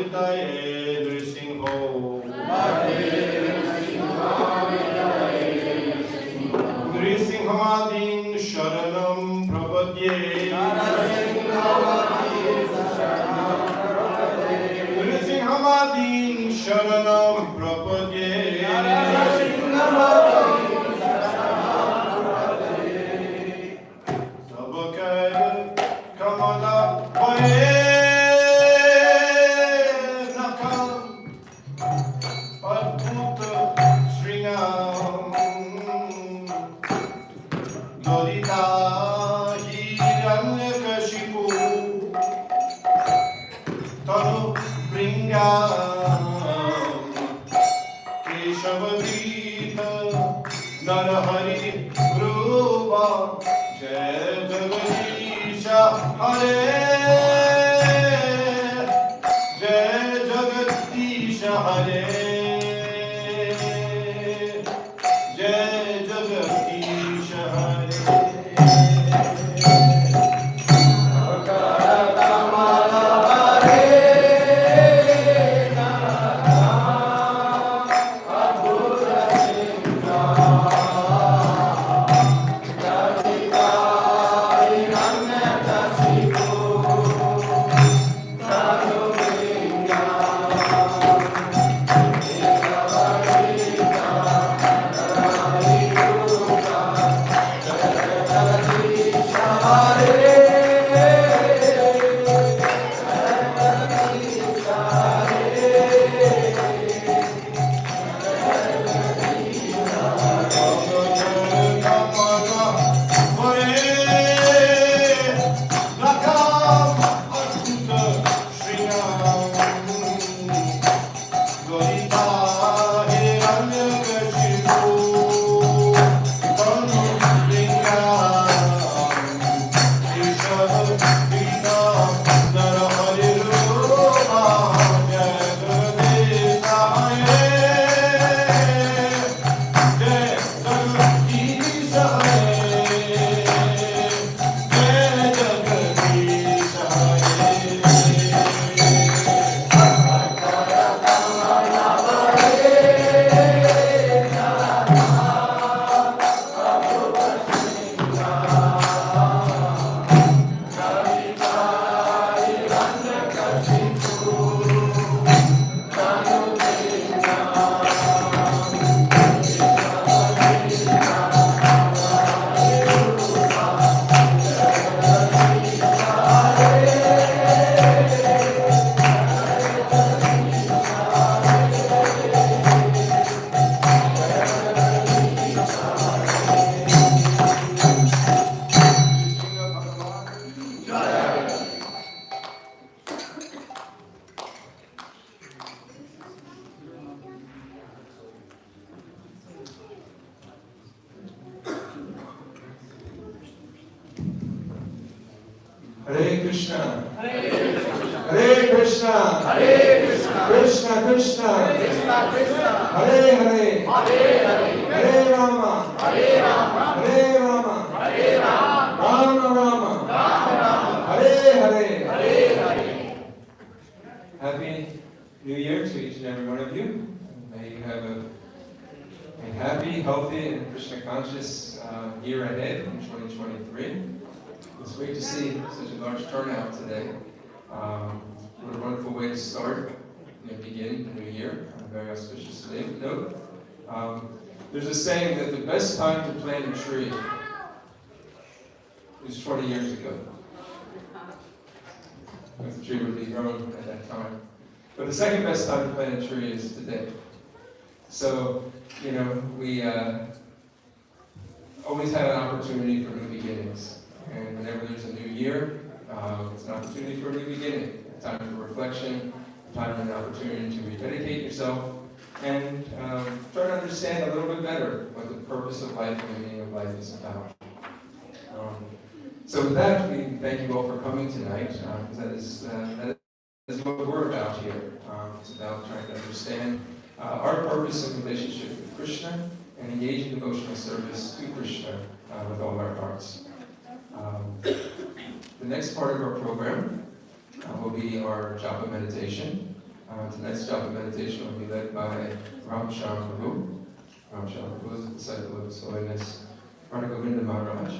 Nityaye Nrisingho. Nrisinghamadin Sharanam Prapadye. Nrisinghamadin Sharanam Prapadye. Sabakaya Kamala Vaye Nakam Adbhuta Sringam Lolita Hiranyakashipu Tanu Bringam Keshavadita Narahari Rupa Jai Jagadisha Hare Jai Jagadisha Hare Jai Jagadisha Hare Hare Krishna. Hare Krishna. Krishna Krishna. Hare Hare. Hare Rama. Hare Rama. Rama Rama. Hare Hare. Happy New Year to each and every one of you. May you have a happy, healthy, and Krishna conscious year ahead in 2023. It's great to see such a large turnout today. What a wonderful way to start and begin the new year on a very auspicious note. There's a saying that the best time to plant a tree is 20 years ago. Because the tree would be grown at that time. But the second best time to plant a tree is today. So, we always have an opportunity for new beginnings. And whenever there's a new year, it's an opportunity for a new beginning, a time for reflection, a time and an opportunity to rededicate yourself, and try to understand a little bit better what the purpose of life and the meaning of life is about. So with that, we thank you all for coming tonight, because that is what we're about here. It's about trying to understand our purpose and relationship with Krishna, and engage in devotional service to Krishna with all our hearts. The next part of our program will be our japa meditation. Tonight's japa meditation will be led by Ram Sham Prabhu. Ram Sham Prabhu is a disciple of His Holiness Govinda Maharaj.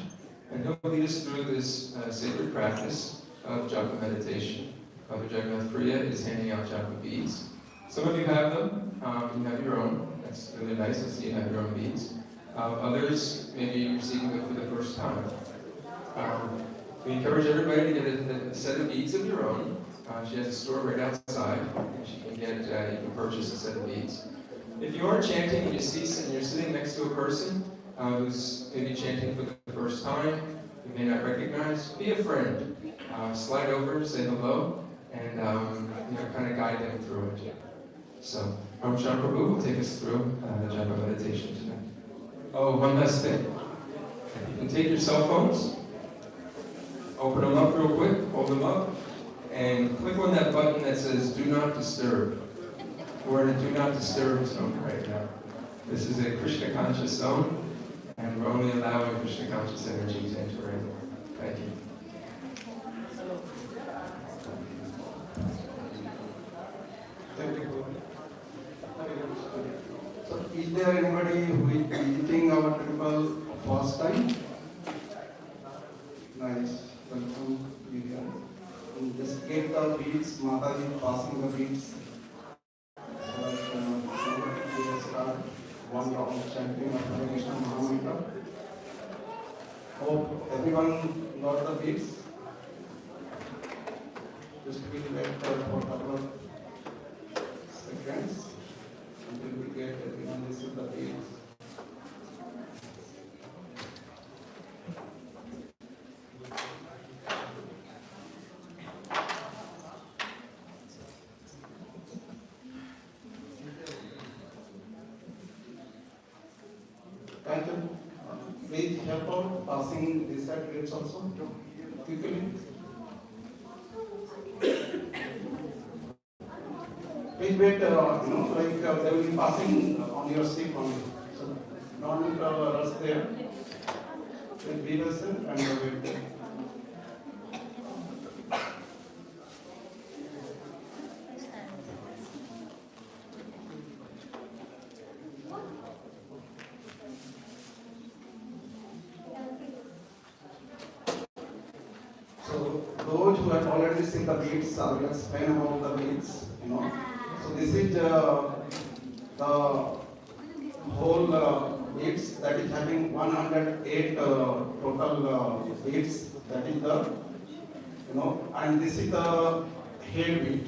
And he'll lead us through this sacred practice of japa meditation. Father Jagannath Priya is handing out japa beads. Some of you have them, you have your own. That's really nice to see you have your own beads. Others may be receiving them for the first time. We encourage everybody to get a set of beads of your own. She has a store right outside, and you can purchase a set of beads. If you are chanting and you're sitting next to a person who's maybe chanting for the first time, you may not recognize, be a friend. Slide over, say hello, and kind of guide them through it. So, Ram Sham Prabhu will take us through the japa meditation tonight. Oh, one last thing. You can take your cell phones, open them up real quick, hold them up, and click on that button that says Do Not Disturb. We're in a Do Not Disturb zone right now. This is a Krishna conscious zone, and we're only allowing Krishna conscious energy to enter in. Thank you. So, is there anybody who is visiting our temple first time? Nice. Welcome. Just get the beads, Mataji passing the beads. So that we will start one round of chanting of Hare Krishna Mahamantra. Hope everyone got the beads. Just we will wait for a couple of seconds until we get everyone receive the beads. Thank you. Please help out passing this side gates also quickly. Please wait, they will be passing on your seat only. So don't rush there. Please be patient and wait there. So those who have already seen the beads, I will explain about the beads. So this is the whole beads that is having 108 total beads. That is the and this is the head bead.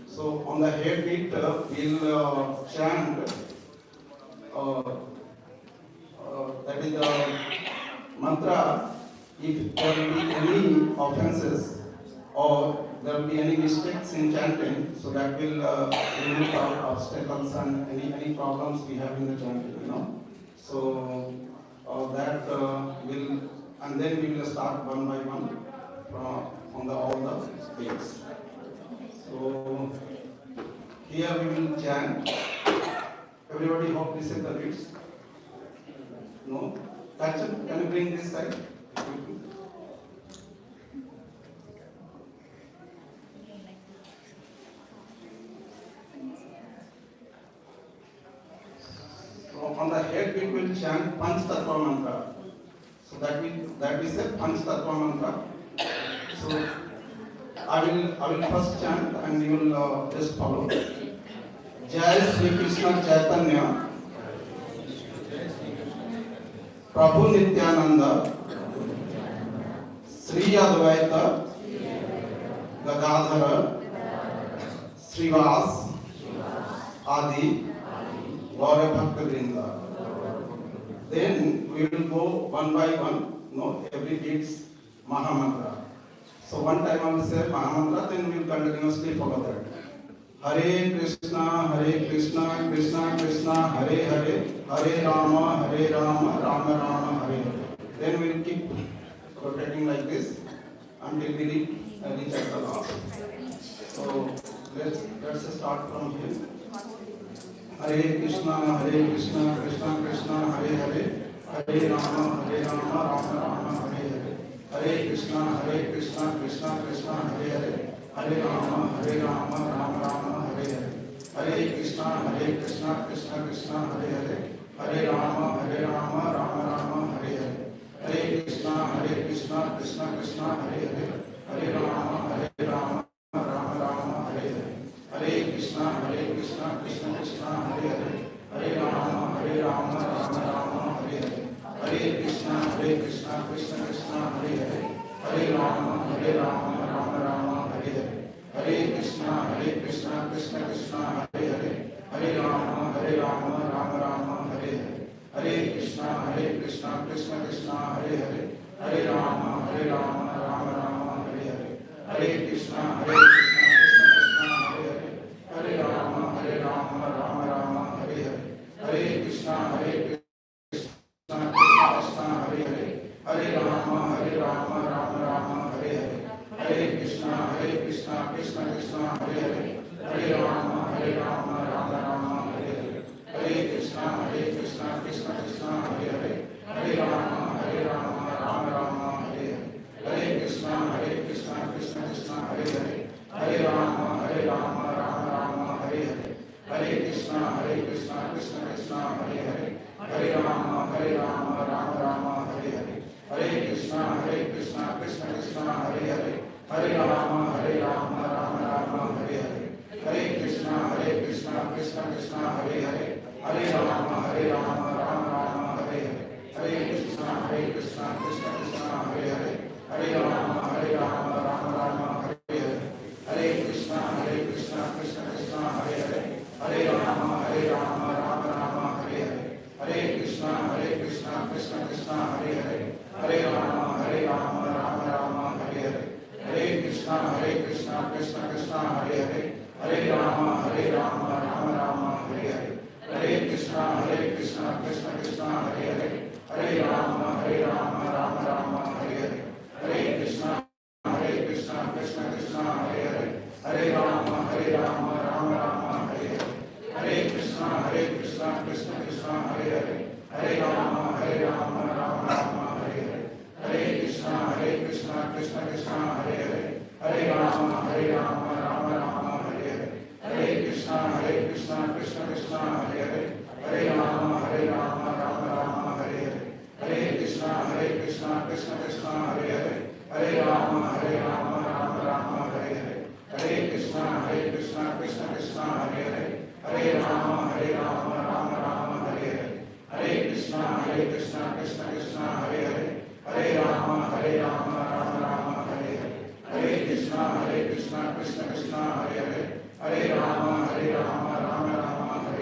So on the head bead we'll chant that is the mantra. If there will be any offenses or there will be any mistakes in chanting, so that will remove our obstacles and any problems we have in the chanting, So that will, and then we will start one by one on all the beats. So here we will chant. Everybody hope this is the beats. No? Kirtan, can you bring this side? On the head we will chant Panch Tattva mantra. So that we say Panch Tattva mantra. So I will first chant and you will just follow. Jai Sri Krishna Chaitanya Prabhu Nityananda Sri Advaita Gadadhara Srivas Adi Gaura Bhakta Vrinda. Then we will go one by one, every beats Mahamantra. So one time I will say Mahamantra, then we will continuously follow that. Hare Krishna, Krishna Krishna, Hare Hare, Hare Rama, Rama Rama, Hare Hare. Then we will keep rotating like this until we reach at the last. So let's start from here. Hare Krishna, Krishna Krishna, Hare Hare, Hare Rama, Rama Rama, Hare Hare. Hare Krishna, Krishna Krishna, Hare Hare, Hare Rama, Rama Rama, Hare Hare. Hare Krishna, Krishna Krishna, Hare Hare, Hare Rama, Rama Rama, Hare Hare, Hare Krishna, Krishna Krishna, Hare Hare, Hare Rama, Rama Rama, Hare Hare, Hare Krishna, Krishna Krishna, Hare Hare, Hare Rama, Rama Rama, Hare Hare, Hare Krishna, Krishna Krishna, Hare Hare, Hare Rama, Rama Rama, Hare Hare, Hare Krishna, Krishna Krishna, Hare Hare, Hare Rama, Rama Rama, Hare Hare, Hare Krishna, Krishna Krishna, Hare Hare, Hare Rama, Rama Rama, Hare Hare, Hare Krishna, Krishna Krishna, Hare Hare, Hare Rama, Rama Rama, Hare Hare, Hare Krishna, Krishna Krishna, Hare Hare, Hare Rama, Rama Rama, Hare Hare, Hare Krishna, Krishna Krishna, Hare Hare, Hare Rama, Rama Rama, Hare Hare, Hare Krishna, Krishna Krishna, Hare Hare, Hare Rama, Rama Rama, Hare Hare, Hare Krishna, Krishna Krishna, Hare Hare, Hare Rama, Rama Rama, Hare Hare, Hare Krishna, Krishna Krishna, Hare Hare, Hare Rama, Rama Rama, Hare Hare, Hare Krishna, Krishna Krishna, Hare Hare, Hare Rama, Rama Rama, Hare Hare, Hare Krishna, Krishna Krishna, Hare Hare, Hare Rama, Rama Rama, Hare Hare, Hare Krishna, Krishna Krishna, Hare Hare, Hare Rama, Rama Rama, Hare Hare, Hare Krishna, Krishna Krishna, Hare Hare, Hare Rama, Rama Rama, Hare Hare, Hare Krishna, Krishna Krishna, Hare Hare, Hare Rama, Rama Rama, Hare Hare, Hare Krishna, Krishna Krishna, Hare Hare, Hare Rama, Rama Rama, Hare Hare, Hare Krishna, Krishna Krishna, Hare Hare, Hare Rama, Rama Rama, Hare Hare, Hare Krishna, Krishna Krishna, Hare Hare, Hare Rama, Rama Rama, Hare Hare, Hare Krishna, Krishna Krishna, Hare Hare, Hare Rama, Rama Rama, Hare Hare, Hare Krishna, Krishna Krishna, Hare Hare, Hare Rama, Rama Rama, Hare Hare, Hare Krishna, Krishna Krishna, Hare Hare, Hare Rama, Rama Rama, Hare Hare, Hare Krishna, Krishna Krishna, Hare Hare, Hare Rama, Rama Rama, Hare Hare, Hare Krishna, Krishna Krishna, Hare Hare, Hare Rama, Rama Rama, Hare Hare, Hare Krishna, Krishna Krishna, Hare Hare, Hare Rama, Rama Rama, Hare Hare, Hare Krishna, Krishna Krishna, Hare Hare, Hare Rama, Rama Rama, Hare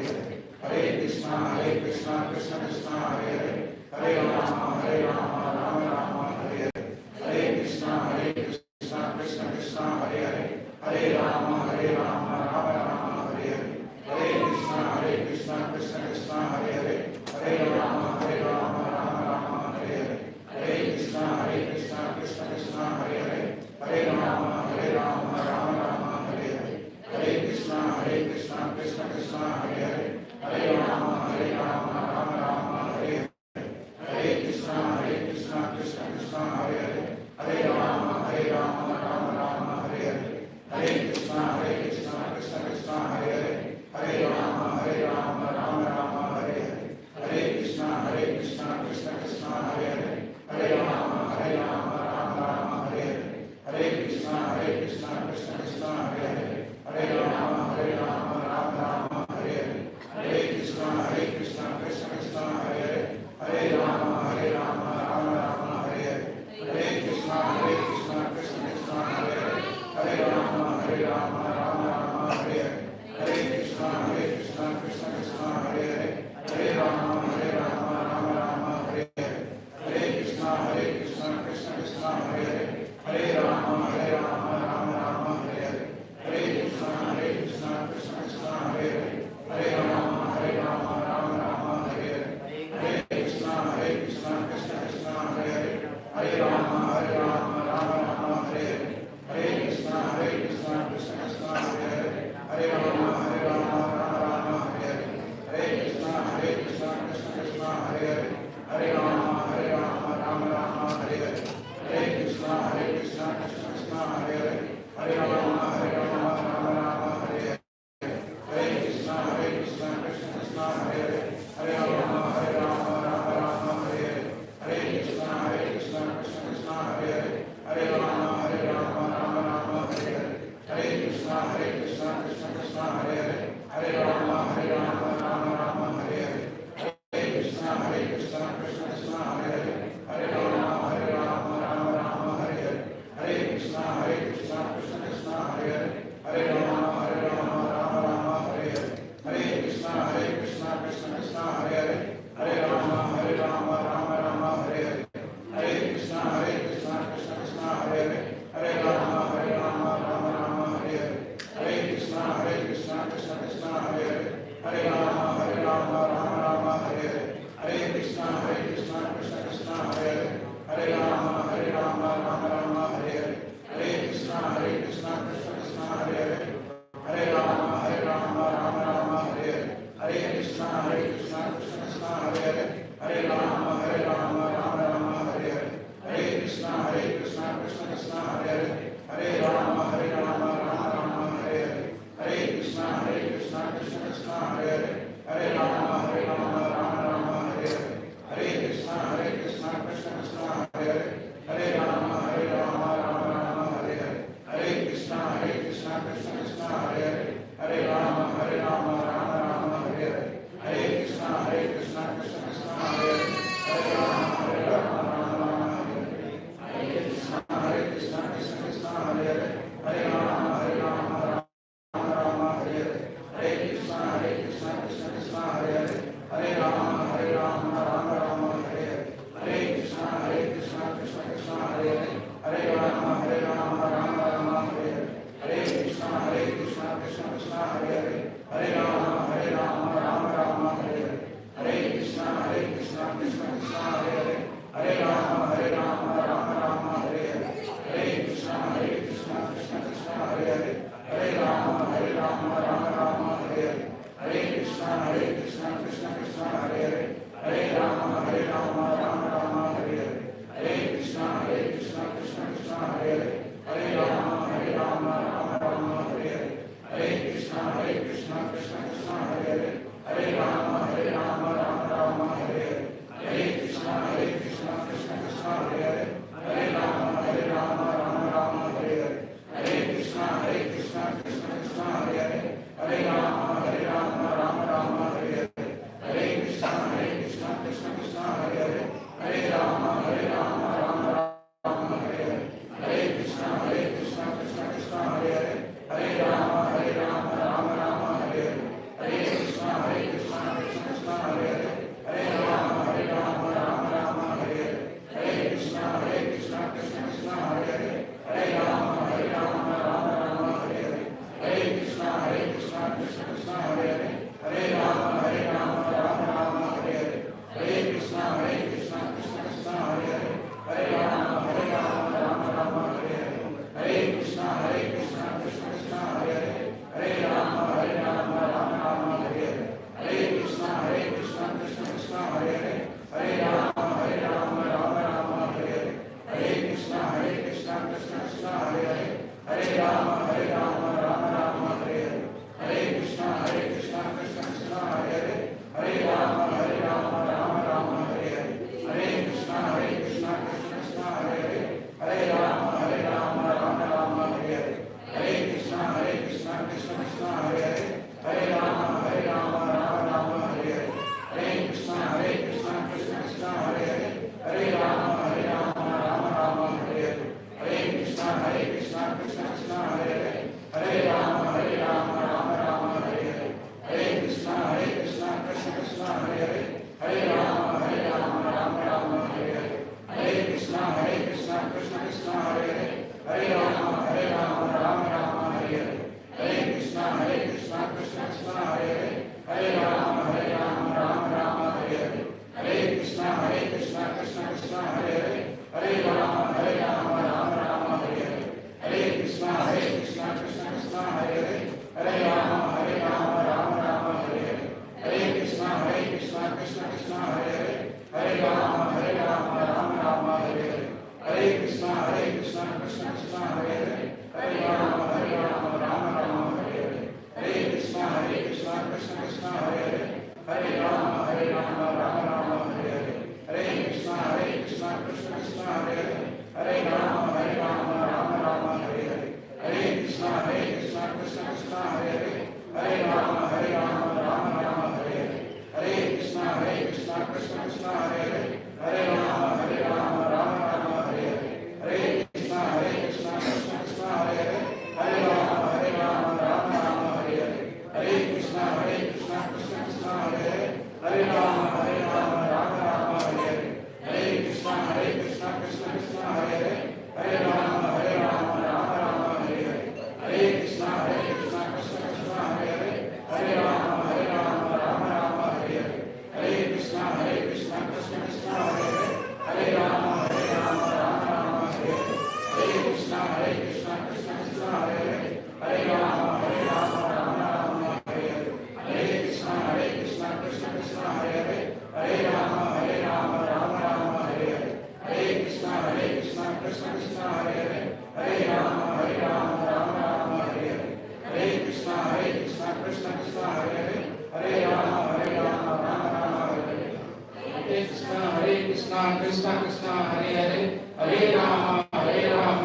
Krishna Krishna Hare Hare Hare Rama Rama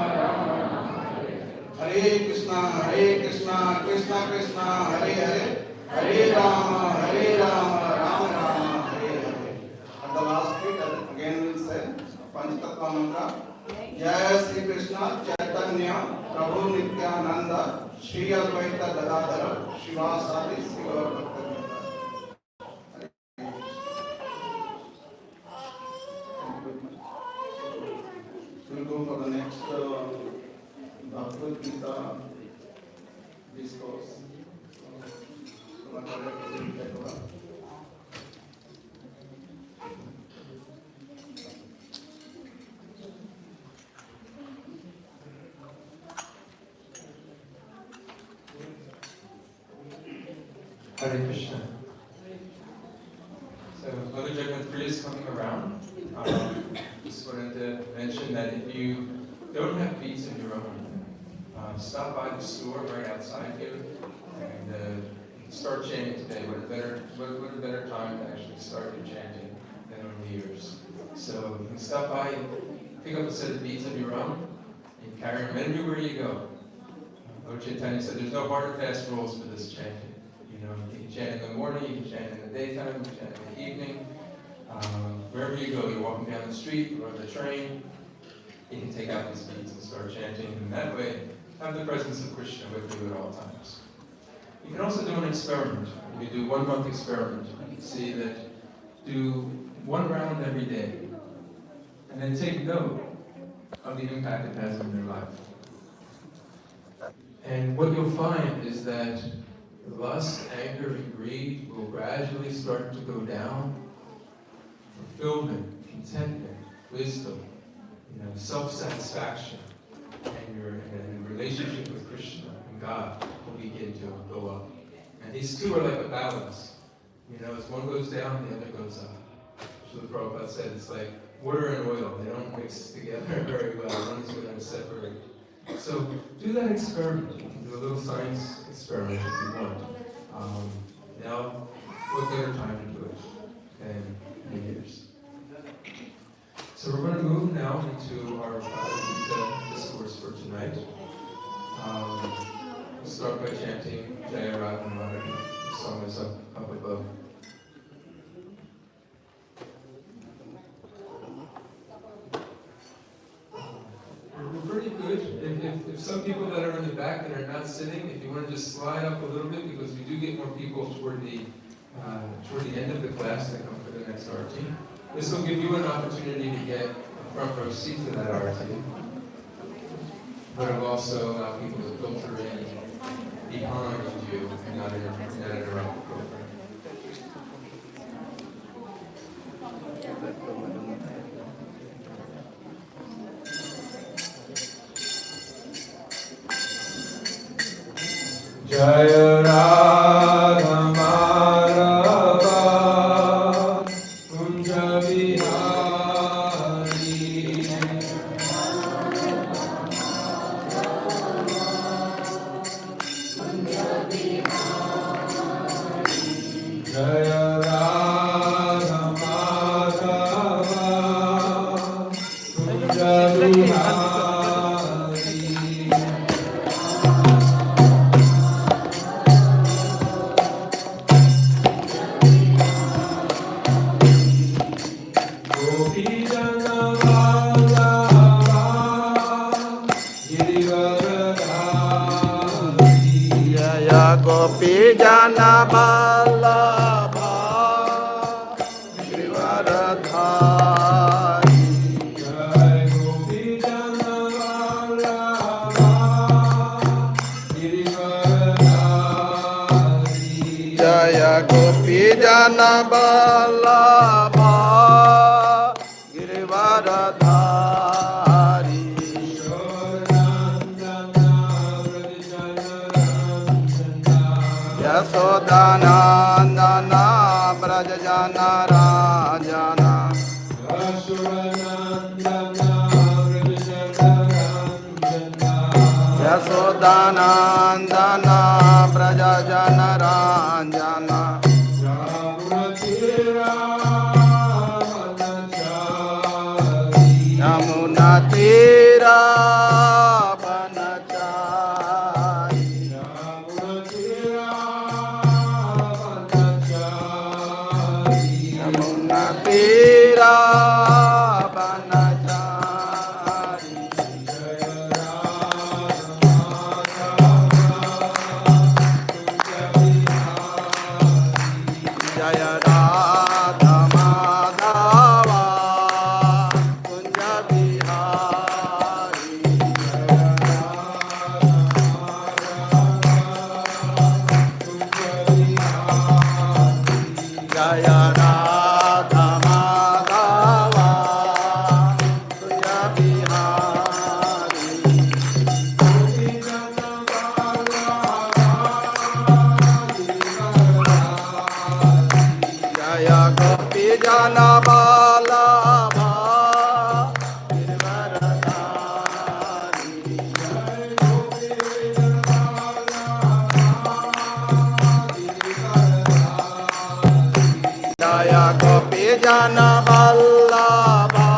Hare Hare Krishna Krishna Krishna Hare Hare Hare Rama Rama Rama Hare Hare. At the last bit again we'll say Panchatattva mantra. Jai Sri Krishna Chaitanya Prabhu Nityananda Shri Advaita Gadadhara Shivasadi Sri Gaura Bhakta. We'll go for the next Bhagavad Gita discourse. Hare Krishna. So Mother Jagannatha Priya is coming around. Just wanted to mention that if you don't have beads of your own, stop by the store right outside here and start chanting today. What a better time to actually start your chanting than on New Year's. So you can stop by, pick up a set of beads of your own, and carry them anywhere you go. Lord Chaitanya said there's no hard and fast rules for this chanting. You know, you can chant in the morning, you can chant in the daytime, you can chant in the evening. Wherever you go, you're walking down the street, you're on the train, you can take out these beads and start chanting, and that way, have the presence of Krishna with you at all times. You can also do an experiment. You can do 1 month experiment. You can see that do 1 round every day, and then take note of the impact it has on your life. And what you'll find is that lust, anger, and greed will gradually start to go down. Fulfillment, contentment, wisdom, self-satisfaction, and your relationship with Krishna and God will begin to go up. And these two are like a balance. As one goes down, the other goes up. So the Prabhupada said it's like water and oil. They don't mix together very well. One is going to separate. So do that experiment. You can do a little science experiment if you want. Now, what better time to do it than New Year's? So we're going to move now into our Bhagavad Gita discourse for tonight. We'll start by chanting Jaya Radha Madhava. The song is up above. We're pretty good. If some people that are in the back that are not sitting, if you want to just slide up a little bit, because we do get more people toward the end of the class that come for the next RT. This will give you an opportunity to get a front row seat to that RT. But it will also allow people to filter in behind you and not interrupt the program. Jaya Radha Madhava Kunja Vihari Jaya Radha Madhava Kunja Vihari Gopi Jana Vallabha Giridharidhari Jai Gopi Jana Vallabha Giridharidhari Jaya Gopi Jana Vallabha Giridharidhari Yasodhanandana Brajajana Rajana Yasodhanandana Brajajana Rajana jana vallabha Jaya Gopi Jana Vallabha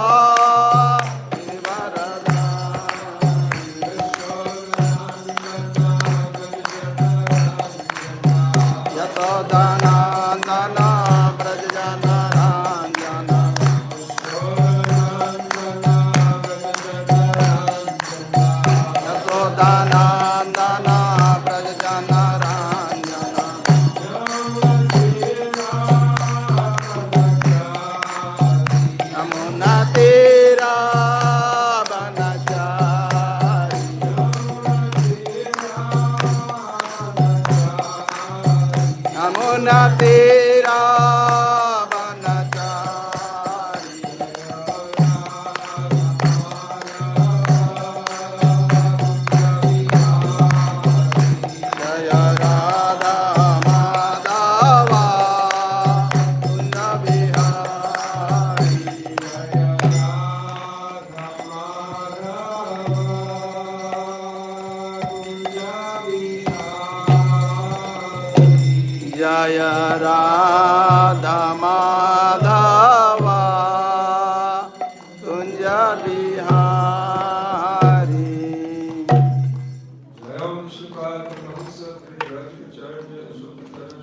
Yasodhanandana Brajjana Ranjana Yasodhanandana Brajjana Ranjana Yamuna Tira Banachari Yamuna Tira Banachari Jaya Radha Madhava Kunja Bihari Jaya Radha Madhava Kunja Bihari Om Shukad Mahamsa Prajacharya Shukadara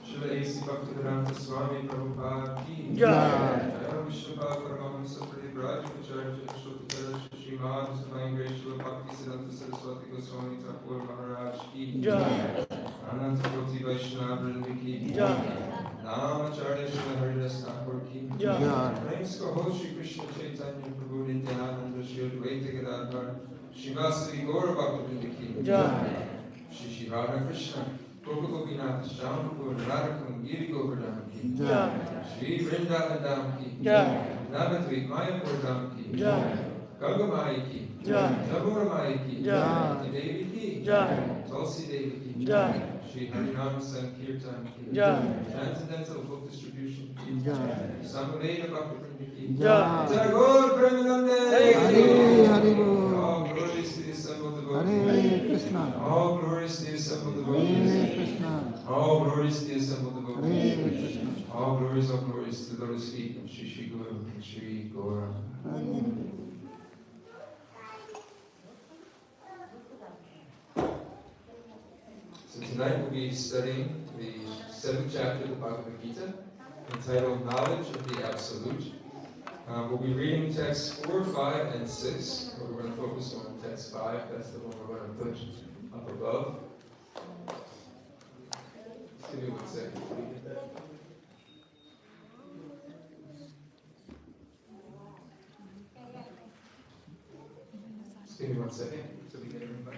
Shila A.C. Bhaktivedanta Swami Prabhupada Ki Om Shukad Mahamsa Prajacharya Shukadara Shrimad Divine Grace Shila Bhaktisiddhanta Saraswati Goswami Thakur Maharaj Ki Ananta Koti Vaishnava Vrinda Ki Namacharya Shila Haridas Thakur Ki Prem Kaho Shri Krishna Chaitanya Prabhu Nityananda Shri Advaita Gadadhar Shivasati Gaura Bhaktivinoda Ki Shri Shri Radha Krishna Gopa Gopinath Shambhu Radhakam Giri Govardhan Ki Shri Vrindavan Dham Ki Navadvip Mayapur Dham Ki Ganga Mai Ki Jamuna Mai Ki Niti Devi Ki Tulsi Devi Ki Shri Harinam Sankirtan Ki Transcendental Book Distribution Ki Samaveda Bhaktivinoda Ki Tagore Premanande All glories to the assembled devotees. All glories to the assembled devotees. All glories to the assembled devotees. All glories to the lotus feet of Shri Shri Guru and Shri Gaura. So tonight we'll be studying the 7th chapter of the Bhagavad Gita, entitled Knowledge of the Absolute. We'll be reading texts 4, 5, and 6. We're going to focus on text 5. That's the one we're going to put up above. Just give me 1 second. Just give me 1 second so we get everybody.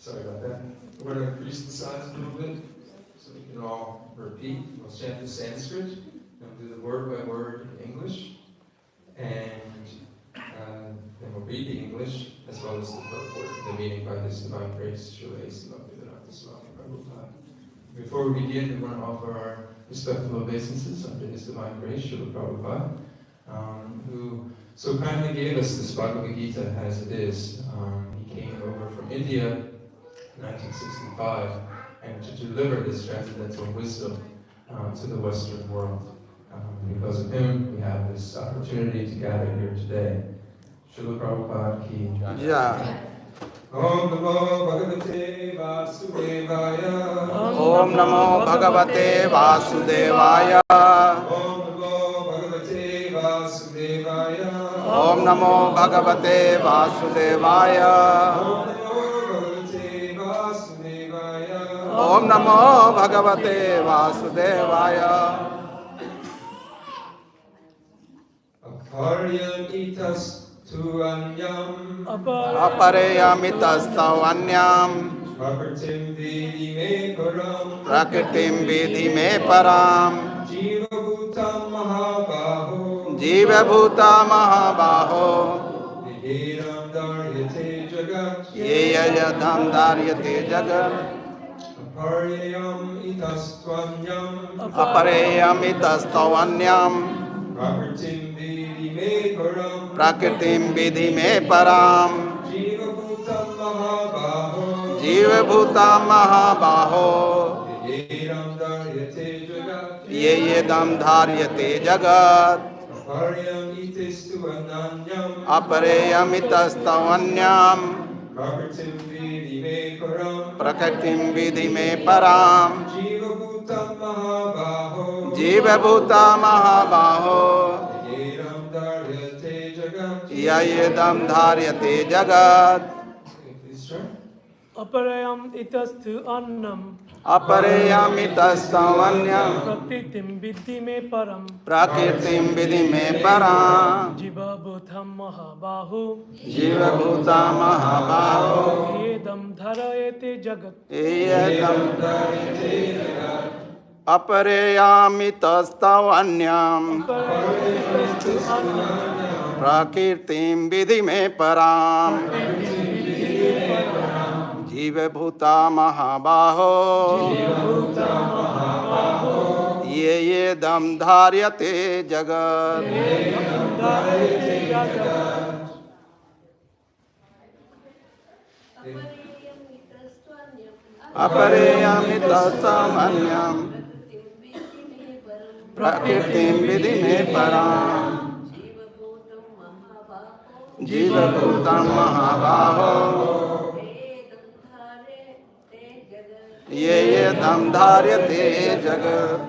Sorry about that. We're going to increase the size a little bit so we can all repeat. We'll chant the Sanskrit, and we'll do the word by word in English, and then we'll read the English as well as the purport, the meaning by His Divine Grace, Srila A.C. Bhaktivedanta Swami Prabhupada. Before we begin, we want to offer our respectful obeisances unto His Divine Grace, Srila Prabhupada, who so kindly gave us this Bhagavad Gita as it is. He came over from India 1965, and to deliver this transcendental wisdom to the Western world. Because of him, we have this opportunity to gather here today. Srila Prabhupada Ki Jai. Om Namo Bhagavate Vasudevaya. Om Namo Bhagavate Vasudevaya. Om Namo Bhagavate Vasudevaya. Om Namo Bhagavate Vasudevaya. Om Namo Bhagavate Vasudevaya. Aparyam itas tu anyam. Apareyamitasthavanyam Prakratim vidi me param. Prakritim vidhi me param Jiva bhutam mahabaho. Jiva bhuta mahabaho Vihiram daryate jagat. Yeyayadam daryate jagat Aparyam itas tvanyam. Apareyamitasthavanyam Prakratim vidi me param. Prakritim vidhi me param Jiva bhutam mahabaho. Jiva bhuta mahabaho Vihiram daryate jagat. Yeyadam dharyate jagat Aparyam itis tu ananyam. Apareyamitasthavanyam Prakratim vidi me param. Prakritim vidhi me param Jiva bhutam mahabaho. Jiva bhuta mahabaho Vihiram daryate jagat. Yayedam dharyate jagat Okay, please try. Aparayam itastu annam Apareyamitasthavanyam prakritim vidhi me param Prakritim vidhi me param jiva bhutam mahabahu Jiva bhuta mahabaho edam dharayate jagat Yayedam Apareyamitasthavanyam itastu annam Prakritim vidhi me param Jiva bhuta mahabaho Yeyedam dharyate jagat Apareyamitasthavanyam Prakritim vidhi me param Jiva bhutam mahabaho Yeyedam dharyate jagat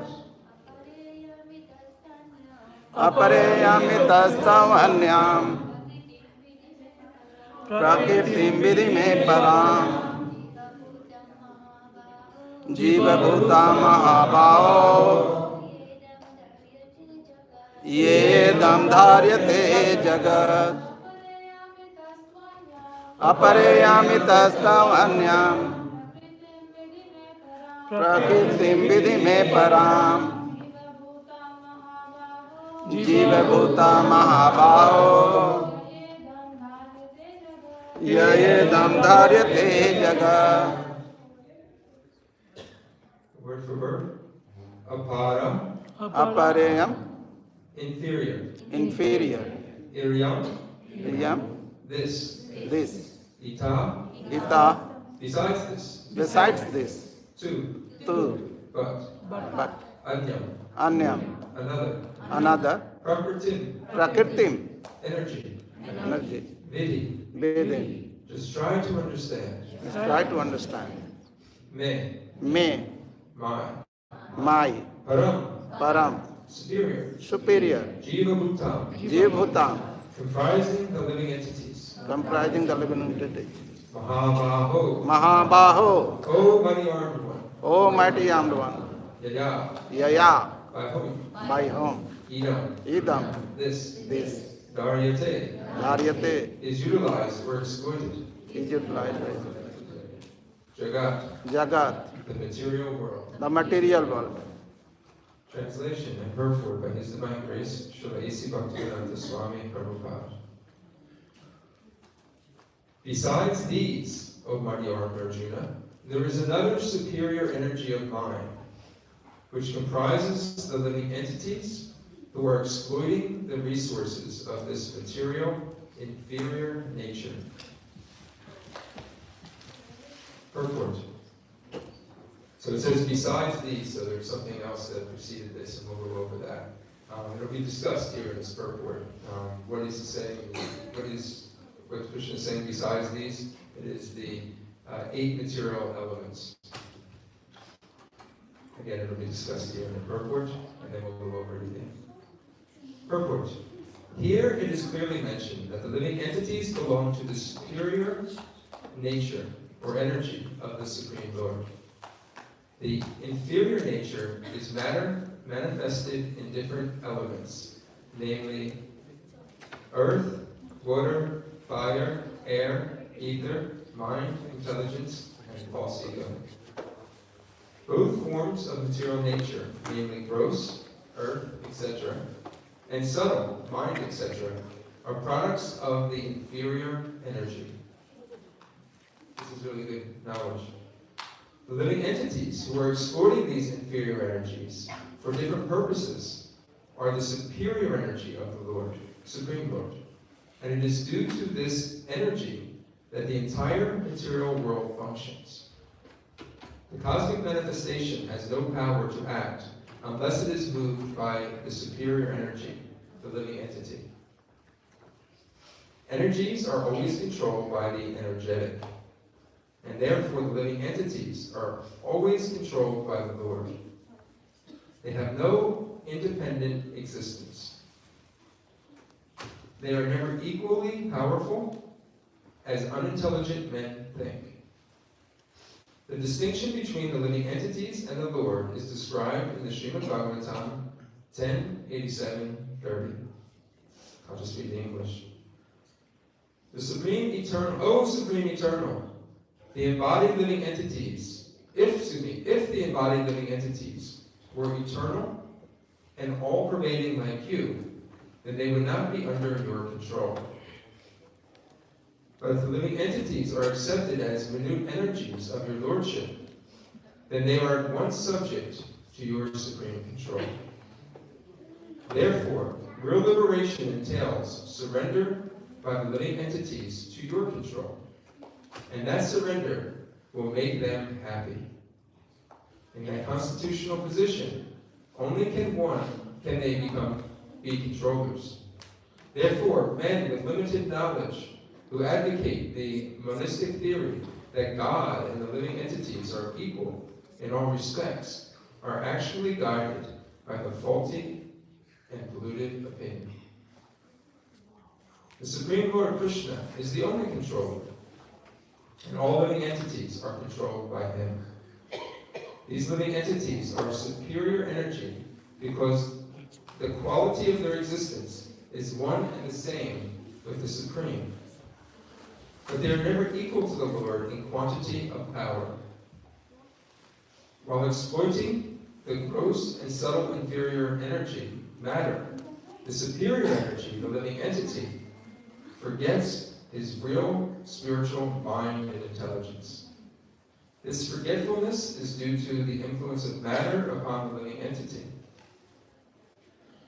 Apareyamitasthavanyam Prakritim vidhi me param Jiva bhuta mahabaho Yeyedam dharyate jagat Apareyamitasthavanyam Prakritim vidhi me param Jiva bhuta mahabaho Yayedam dharyate jagat Word for word. Apara, Apareyam inferior. inferior Iryam, Yam this. this Ita, Ita besides this. besides this Two, Tu but. but Anyam, Anyam another. another Prakritim, Prakritim energy. energy Vidi, Vedin just try to understand. let's try to understand Me, my my. Param, param superior. superior Jiva bhutam, Jiva bhutam comprising the living entities. comprising the living entity Mahabaho, Mahabaho oh mighty armed one. O mighty armed one Yaya, Yaya by whom? by whom Idam, Idam this. this Daryate Dharyate is utilized or exploited. is utilized Jagat, Jagat the material world. the material world Translation and purport by His Divine Grace, Srila A.C. Bhaktivedanta Swami Prabhupada. Besides these, O mighty armed Arjuna, there is another superior energy of mind, which comprises the living entities who are exploiting the resources of this material, inferior nature. Purport. So it says besides these, so there's something else that preceded this, and we'll go over that. It'll be discussed here in this purport. What is he saying? What Krishna is saying besides these? It is the 8 material elements. Again, it'll be discussed here in the purport, and then we'll go over everything. Purport. Here it is clearly mentioned that the living entities belong to the superior nature or energy of the Supreme Lord. The inferior nature is matter manifested in different elements, namely earth, water, fire, air, ether, mind, intelligence, and false ego. Both forms of material nature, namely gross, earth, etc., and subtle, mind, etc., are products of the inferior energy. This is really good knowledge. The living entities who are exploiting these inferior energies for different purposes are the superior energy of the Lord, Supreme Lord. And it is due to this energy that the entire material world functions. The cosmic manifestation has no power to act unless it is moved by the superior energy, the living entity. Energies are always controlled by the energetic, and therefore the living entities are always controlled by the Lord. They have no independent existence. They are never equally powerful as unintelligent men think. The distinction between the living entities and the Lord is described in the Srimad Bhagavatam 10:87-30. I'll just read the English. The Supreme Eternal, the embodied living entities, if the embodied living entities were eternal and all-pervading like you, then they would not be under your control. But if the living entities are accepted as minute energies of your lordship, then they are at once subject to your supreme control. Therefore, real liberation entails surrender by the living entities to your control, and that surrender will make them happy. In that constitutional position, only can they be controllers. Therefore, men with limited knowledge who advocate the monistic theory that God and the living entities are equal in all respects are actually guided by the faulty and polluted opinion. The Supreme Lord Krishna is the only controller, and all living entities are controlled by him. These living entities are superior energy because the quality of their existence is one and the same with the Supreme. But they are never equal to the Lord in quantity of power. While exploiting the gross and subtle inferior energy, matter, the superior energy, the living entity, forgets his real spiritual mind and intelligence. This forgetfulness is due to the influence of matter upon the living entity.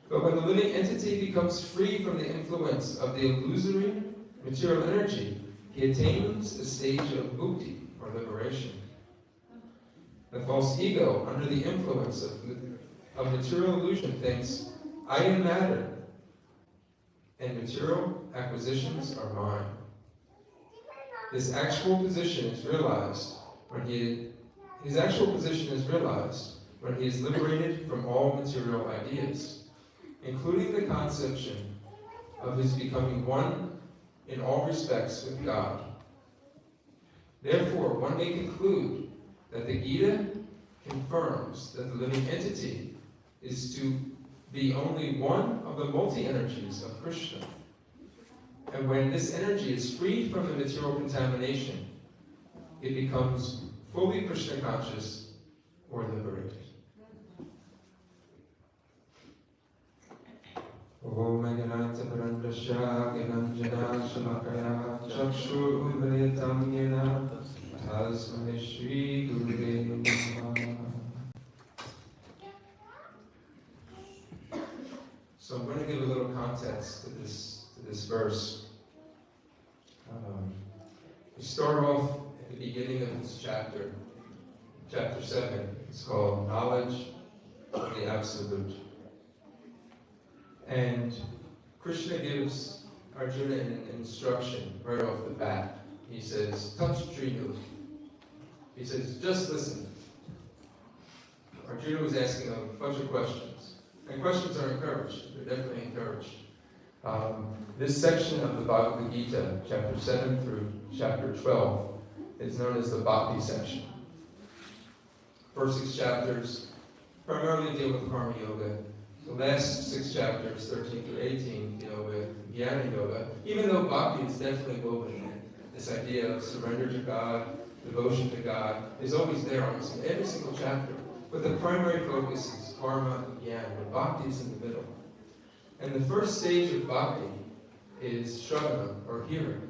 But when the living entity becomes free from the influence of the illusory material energy, he attains a stage of mukti, or liberation. The false ego, under the influence of material illusion, thinks, I am matter, and material acquisitions are mine. His actual position is realized when he is liberated from all material ideas, including the conception of his becoming one in all respects with God. Therefore, one may conclude that the Gita confirms that the living entity is to be only one of the multi-energies of Krishna. And when this energy is freed from the material contamination, it becomes fully Krishna conscious or liberated. Om Gananta Parandasha Gananjana Shamakaya Chakshur Umayam Yena Tasmai Shri Gurudev Namaha. So I'm going to give a little context to this verse. We start off at the beginning of this chapter, chapter 7. It's called Knowledge of the Absolute. And Krishna gives Arjuna an instruction right off the bat. He says, touch Trinu. He says, just listen. Arjuna was asking a bunch of questions. And questions are encouraged. They're definitely encouraged. This section of the Bhagavad Gita, chapter 7 through chapter 12, is known as the Bhakti section. First 6 chapters primarily deal with Karma Yoga, The last 6 chapters, 13 through 18, deal with Jnana Yoga, even though Bhakti is definitely woven in it. This idea of surrender to God, devotion to God, is always there almost in every single chapter. But the primary focus is karma and jnana, but Bhakti is in the middle. And the first stage of Bhakti is Shravana, or hearing.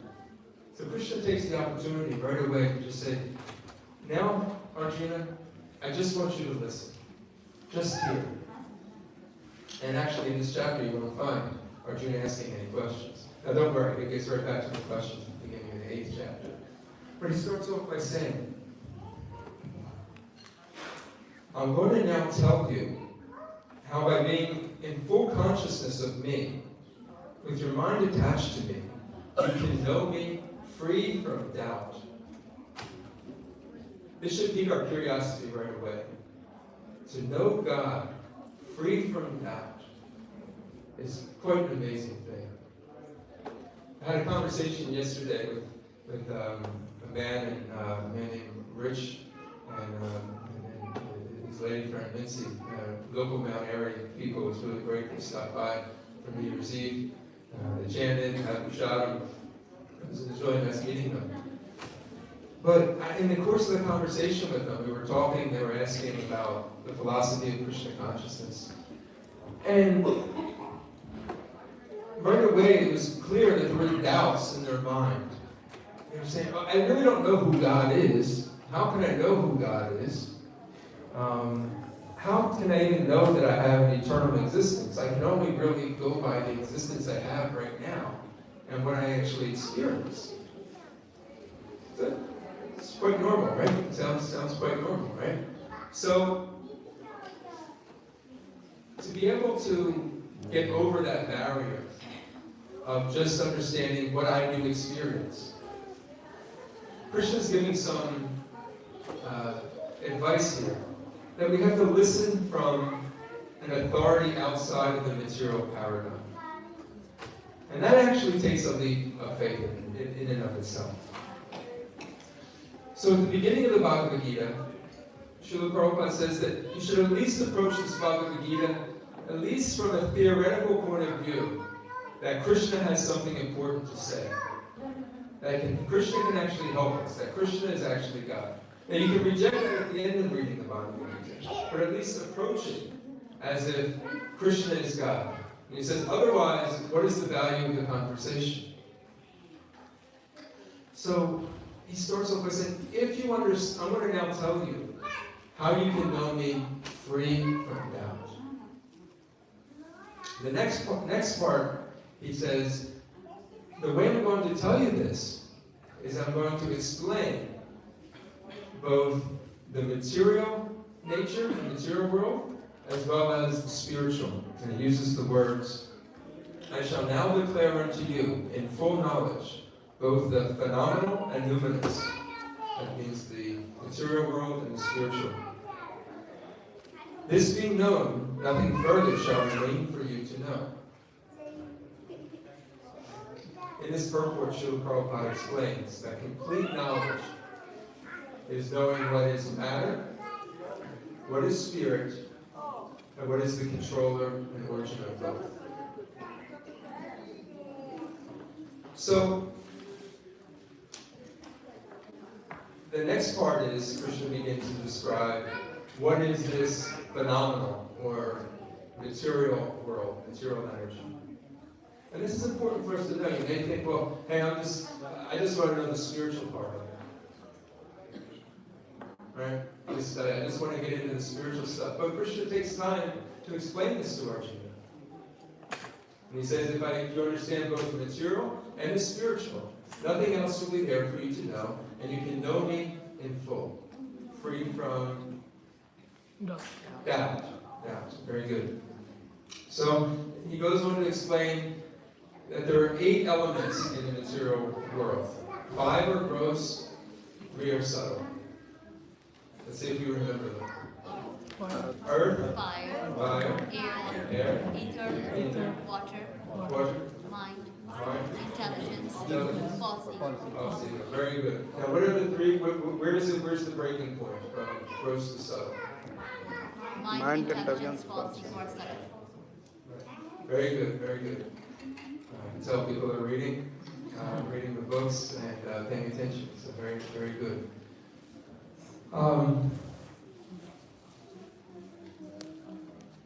So Krishna takes the opportunity right away to just say, now, Arjuna, I just want you to listen. Just hear. And actually in this chapter you won't find Arjuna asking any questions. Now don't worry, it gets right back to the questions at the beginning of the 8th chapter. But he starts off by saying, I'm going to now tell you how by being in full consciousness of me, with your mind attached to me, you can know me free from doubt. This should pique our curiosity right away. To know God free from doubt is quite an amazing thing. I had a conversation yesterday with a man named Rich and his lady friend Mincy, local Mount Airy people. It was really great. They stopped by for New Year's Eve. They chanted, had prasadam. It was really nice meeting them. But in the course of the conversation with them, we were talking, they were asking about the philosophy of Krishna consciousness. And right away it was clear that there were doubts in their mind. They were saying, I really don't know who God is. How can I know who God is? How can I even know that I have an eternal existence? I can only really go by the existence I have right now and what I actually experience. So, it's quite normal, right? Sounds quite normal, right? So, to be able to get over that barrier of just understanding what I do experience, Krishna's giving some advice here, that we have to listen from an authority outside of the material paradigm. And that actually takes a leap of faith in and of itself. So at the beginning of the Bhagavad Gita, Srila Prabhupada says that you should at least approach this Bhagavad Gita at least from a theoretical point of view, that Krishna has something important to say. That Krishna can actually help us, that Krishna is actually God. Now you can reject it at the end of reading the Bhagavad Gita, but at least approach it as if Krishna is God. And he says, otherwise, what is the value of the conversation? So he starts off by saying, if you understand, I'm going to now tell you how you can know me free from doubt. The next part, he says, the way I'm going to tell you this is I'm going to explain both the material nature, the material world, as well as the spiritual. And he uses the words, I shall now declare unto you in full knowledge both the phenomenal and numinous. That means the material world and the spiritual. This being known, nothing further shall remain for you to know. In this purport, Srila Prabhupada explains that complete knowledge is knowing what is matter, what is spirit, and what is the controller and origin of both. So, the next part is Krishna begins to describe what is this phenomenal or material world, material energy. And this is important for us to know. You may think, well, hey, I just want to know the spiritual part of it. Right? I just want to get into the spiritual stuff. But Krishna takes time to explain this to Arjuna. And he says, if you understand both the material and the spiritual, nothing else will be there for you to know, and you can know me in full, free from doubt. Very good. So he goes on to explain that there are 8 elements in the material world. 5 are gross, 3 are subtle. Let's see if you remember them. Earth, fire, air, ether, water, mind, intelligence, false ego. Very good. Now, what are the 3? Where's the breaking point from gross to subtle? Mind, intelligence, false ego, or subtle. Very good, very good. I can tell people are reading the books and paying attention. So very, very good.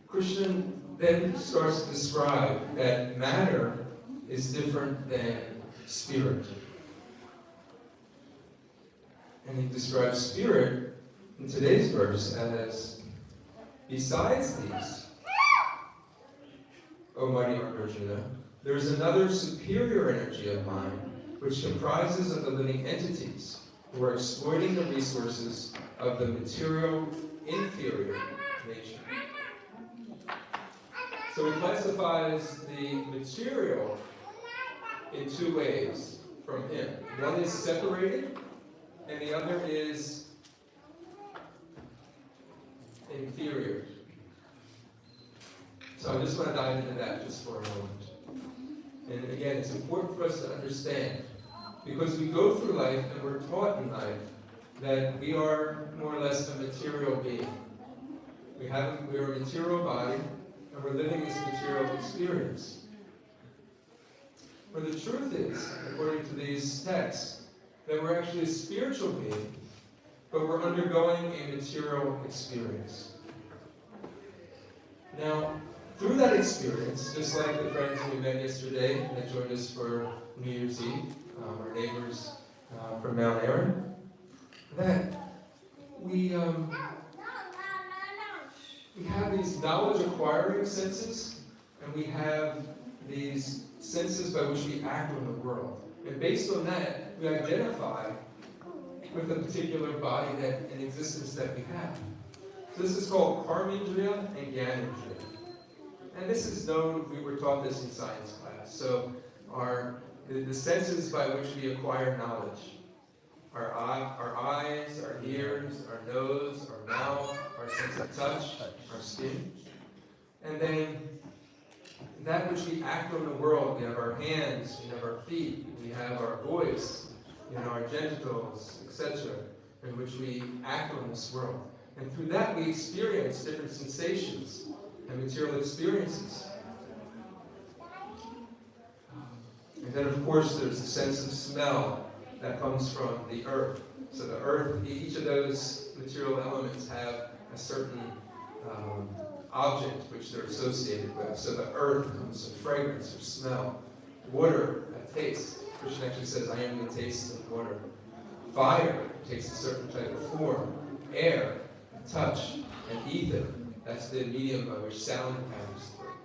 Krishna then starts to describe that matter is different than spirit. And he describes spirit in today's verse as, besides these, O mighty Arjuna, there is another superior energy of mind which comprises of the living entities who are exploiting the resources of the material inferior nature. So he classifies the material in two ways from him. One is separated, and the other is inferior. So I just want to dive into that just for a moment. And again, it's important for us to understand, because we go through life and we're taught in life that we are more or less a material being. We're a material body, and we're living this material experience. But the truth is, according to these texts, that we're actually a spiritual being, but we're undergoing a material experience. Now, through that experience, just like the friends we met yesterday that joined us for New Year's Eve, our neighbors from Mount Aaron, that we have these knowledge-acquiring senses, and we have these senses by which we act on the world. And based on that, we identify with the particular body and existence that we have. So this is called karmendriya and gyanendriya. And this is known, we were taught this in science class. So the senses by which we acquire knowledge. Our eyes, our ears, our nose, our mouth, our sense of touch, our skin. And then that which we act on the world, we have our hands, we have our feet, we have our voice, our genitals, etc., in which we act on this world. And through that we experience different sensations and material experiences. And then of course there's the sense of smell that comes from the earth. So the earth, each of those material elements have a certain object which they're associated with. So the earth comes from fragrance or smell. Water, a taste. Krishna actually says, I am the taste of water. Fire takes a certain type of form. Air, touch, and ether. That's the medium by which sound comes through.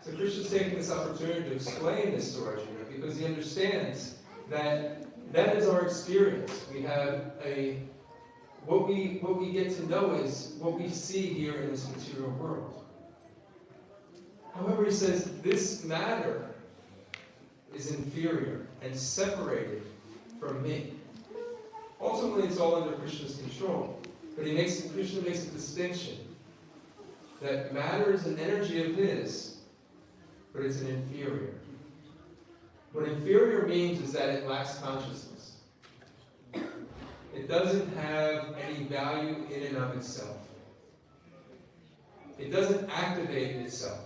So Krishna's taking this opportunity to explain this to Arjuna because he understands that that is our experience. We have what we get to know is what we see here in this material world. However, he says this matter is inferior and separated from me. Ultimately, it's all under Krishna's control. But Krishna makes a distinction that matter is an energy of his, but it's an inferior. What inferior means is that it lacks consciousness. It doesn't have any value in and of itself. It doesn't activate itself.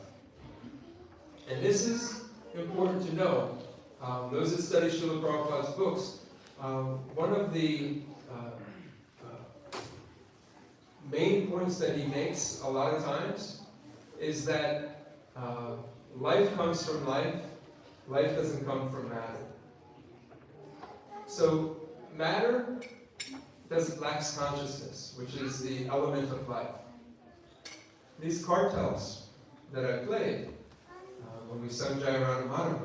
And this is important to know. Those that study Srila Prabhupada's books, one of the main points that he makes a lot of times is that life comes from life. Life doesn't come from matter. So matter lacks consciousness, which is the element of life. These kartals that I played when we sung Jayarana Madhava,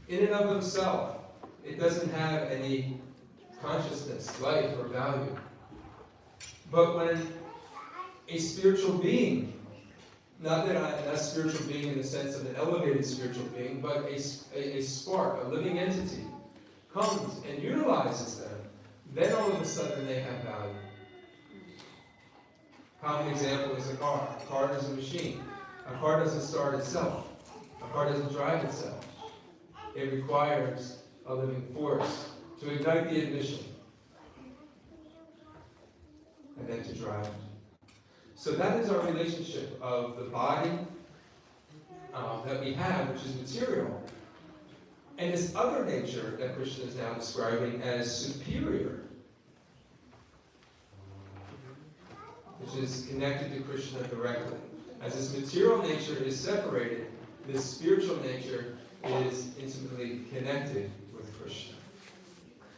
in and of themselves, it doesn't have any consciousness, life, or value. But when a spiritual being, not a spiritual being in the sense of an elevated spiritual being, but a spark, a living entity, comes and utilizes them, then all of a sudden they have value. Common example is a car. A car is a machine. A car doesn't start itself. A car doesn't drive itself. It requires a living force to ignite the ignition and then to drive it. So that is our relationship of the body that we have, which is material, and this other nature that Krishna is now describing as superior, which is connected to Krishna directly. As this material nature is separated, this spiritual nature is intimately connected with Krishna.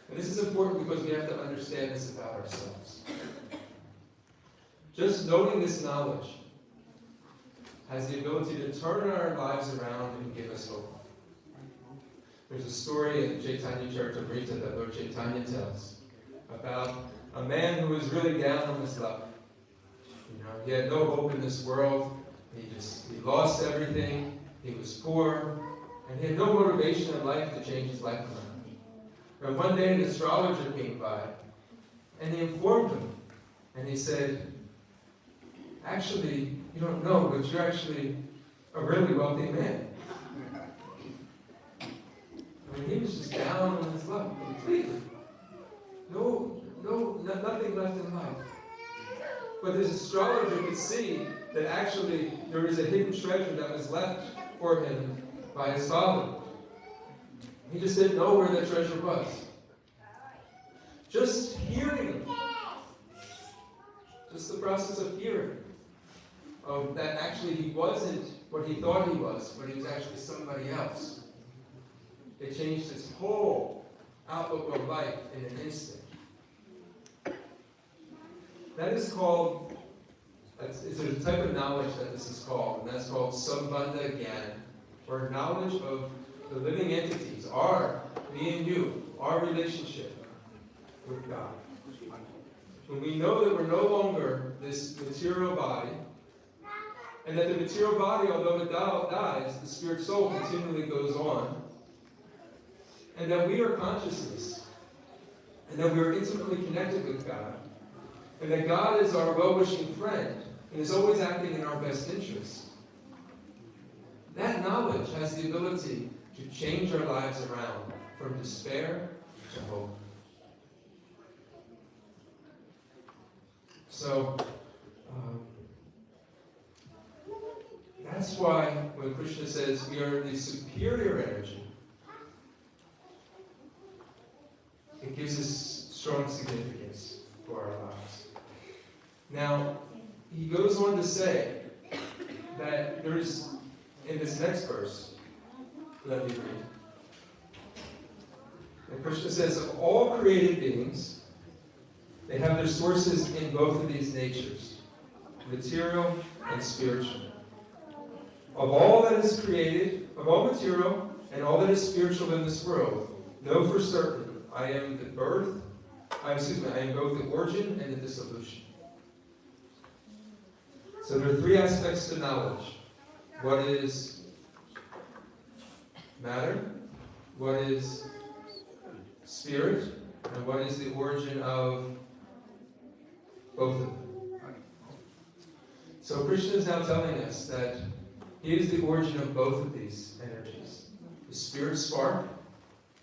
And this is important because we have to understand this about ourselves. Just knowing this knowledge has the ability to turn our lives around and give us hope. There's a story in Chaitanya Charitamrita that Lord Chaitanya tells about a man who was really down on his luck. He had no hope in this world. He lost everything. He was poor, and he had no motivation in life to change his life around. And one day an astrologer came by, and he informed him, and he said, actually, you don't know, but you're actually a really wealthy man. I mean, he was just down on his luck completely. Nothing left in life. But this astrologer could see that actually there was a hidden treasure that was left for him by his father. He just didn't know where that treasure was. Just hearing, just the process of hearing, of that actually he wasn't what he thought he was, but he was actually somebody else. It changed his whole outlook on life in an instant. That is called, it's a type of knowledge that this is called, and that's called Sambandha Gyan, or knowledge of the living entities, me and you, our relationship with God. When we know that we're no longer this material body, and that the material body, although it dies, the spirit soul continually goes on, and that we are consciousness, and that we are intimately connected with God, and that God is our well-wishing friend, and is always acting in our best interests. That knowledge has the ability to change our lives around from despair to hope. So, that's why when Krishna says we are the superior energy, it gives us strong significance for our lives. Now, he goes on to say that there's, in this next verse, let me read. And Krishna says, of all created beings, they have their sources in both of these natures, material and spiritual. Of all that is created, of all material and all that is spiritual in this world, know for certain, I am both the origin and the dissolution. So there are three aspects to knowledge. What is matter, what is spirit, and what is the origin of both of them. So Krishna is now telling us that he is the origin of both of these energies. The spirit spark,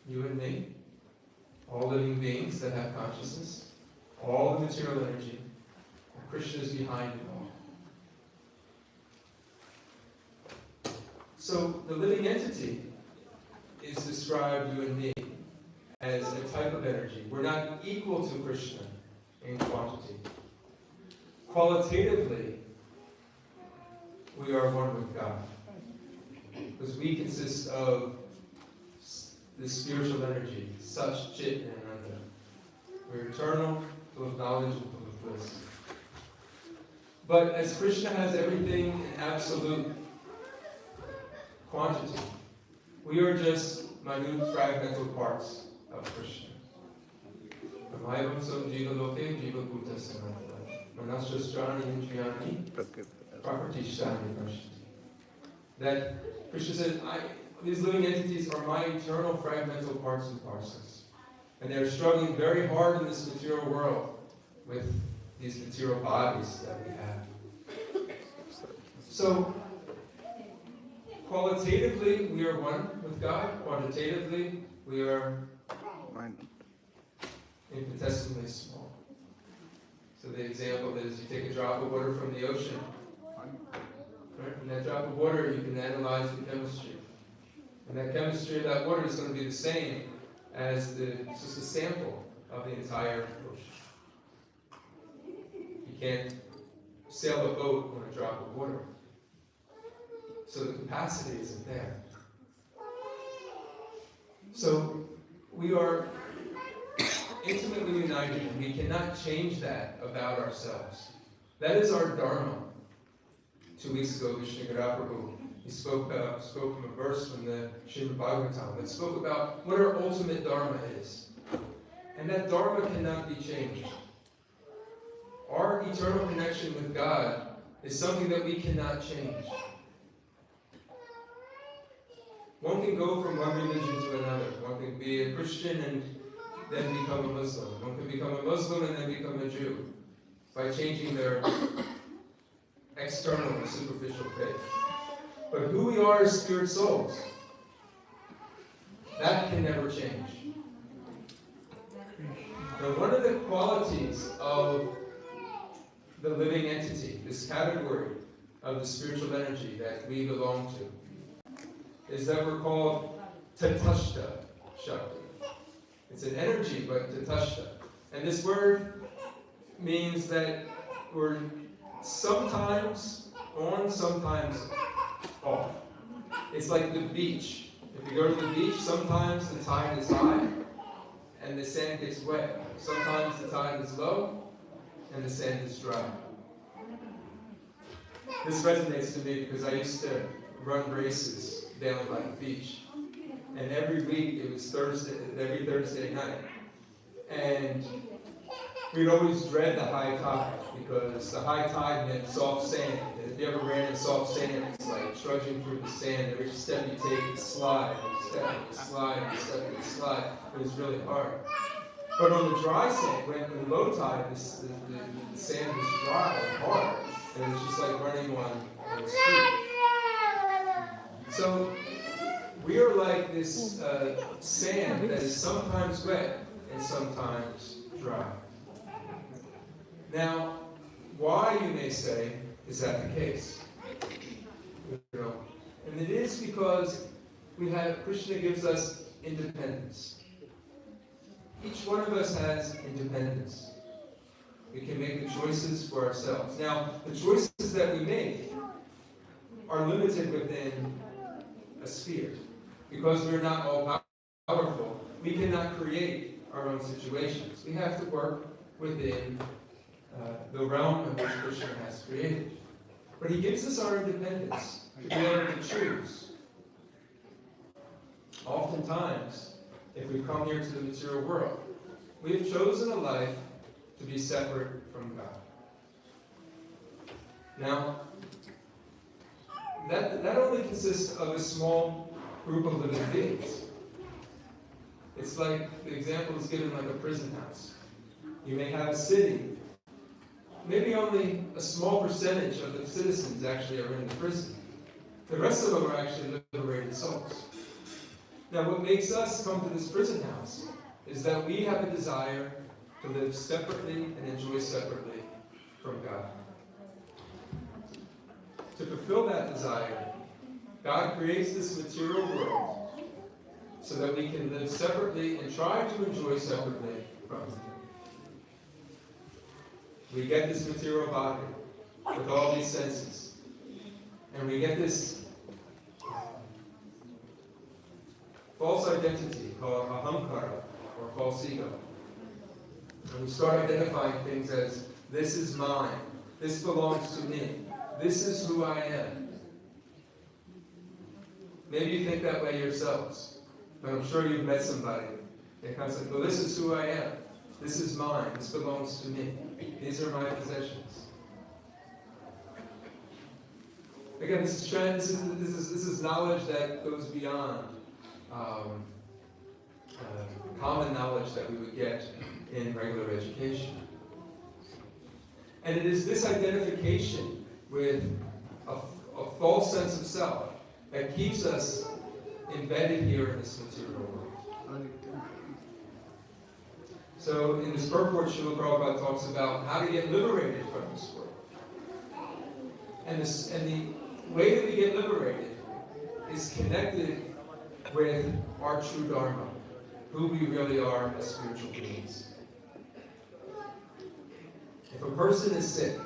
you and me, all living beings that have consciousness, all the material energy, and Krishna is behind it all. So the living entity is described, you and me, as a type of energy. We're not equal to Krishna in quantity. Qualitatively, we are one with God. Because we consist of the spiritual energy, such chit and ananda. We're eternal, full of knowledge and full of bliss. But as Krishna has everything in absolute quantity, we are just minute fragmental parts of Krishna. That Krishna said, these living entities are my eternal fragmental parts and parcels. And they're struggling very hard in this material world with these material bodies that we have. So, qualitatively, we are one with God. Quantitatively, we are infinitesimally small. So the example is you take a drop of water from the ocean, Right? In that drop of water, you can analyze the chemistry. And that chemistry of that water is going to be the same as it's just a sample of the entire ocean. You can't sail a boat on a drop of water. So the capacity isn't there. So we are intimately united, and we cannot change that about ourselves. That is our dharma. 2 weeks ago, Vishnugarha Prabhu, he spoke from a verse from the Srimad Bhagavatam that spoke about what our ultimate dharma is. And that dharma cannot be changed. Our eternal connection with God is something that we cannot change. One can go from one religion to another. One can be a Christian and then become a Muslim. One can become a Muslim and then become a Jew by changing their external and superficial faith. But who we are as spirit souls, that can never change. Now, one of the qualities of the living entity, this category of the spiritual energy that we belong to, is that we're called Tatashta Shakti. It's an energy, but Tatashta. And this word means that we're sometimes on, sometimes off. It's like the beach. If you go to the beach, sometimes the tide is high and the sand gets wet. Sometimes the tide is low and the sand is dry. This resonates to me because I used to run races down by the beach. And every week, it was every Thursday night. And we'd always dread the high tide because the high tide meant soft sand. And if you ever ran in soft sand, it's like trudging through the sand. Every step you take, you slide, you step, you slide, you step, you slide. It was really hard. But on the dry sand, when low tide, the sand was dry and hard. And it was just like running on the street. So we are like this sand that is sometimes wet and sometimes dry. Now, why, you may say, is that the case? And it is because Krishna gives us independence. Each one of us has independence. We can make the choices for ourselves. Now, the choices that we make are limited within a sphere. Because we're not all powerful, we cannot create our own situations. We have to work within the realm in which Krishna has created. But he gives us our independence to be able to choose. Oftentimes, if we come here to the material world, we have chosen a life to be separate from God. Now, that only consists of a small group of living beings. It's like the example is given like a prison house. You may have a city. Maybe only a small percentage of the citizens actually are in the prison. The rest of them are actually liberated souls. Now, what makes us come to this prison house is that we have a desire to live separately and enjoy separately from God. To fulfill that desire, God creates this material world so that we can live separately and try to enjoy separately from Him. We get this material body with all these senses, and we get this false identity called ahamkara, or false ego. And we start identifying things as, this is mine, this belongs to me, this is who I am. Maybe you think that way yourselves, but I'm sure you've met somebody that kind of says, well, this is who I am, this is mine, this belongs to me, these are my possessions. Again, this is knowledge that goes beyond common knowledge that we would get in regular education. And it is this identification with a false sense of self that keeps us embedded here in this material world. So in this purport, Srila Prabhupada talks about how to get liberated from this world. And way that we get liberated is connected with our true Dharma, who we really are as spiritual beings. If a person is sick,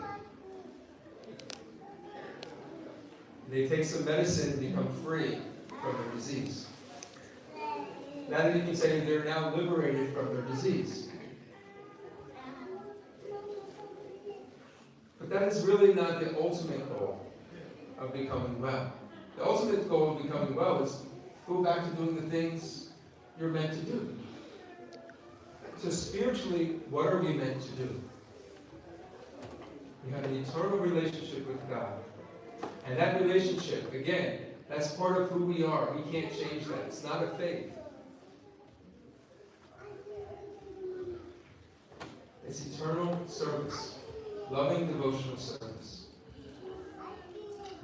they take some medicine and become free from their disease. Now you can say they're now liberated from their disease. But that is really not the ultimate goal of becoming well. The ultimate goal of becoming well is go back to doing the things you're meant to do. So spiritually, what are we meant to do? We have an eternal relationship with God. And that relationship, again, that's part of who we are. We can't change that. It's not a faith. It's eternal service. Loving devotional service.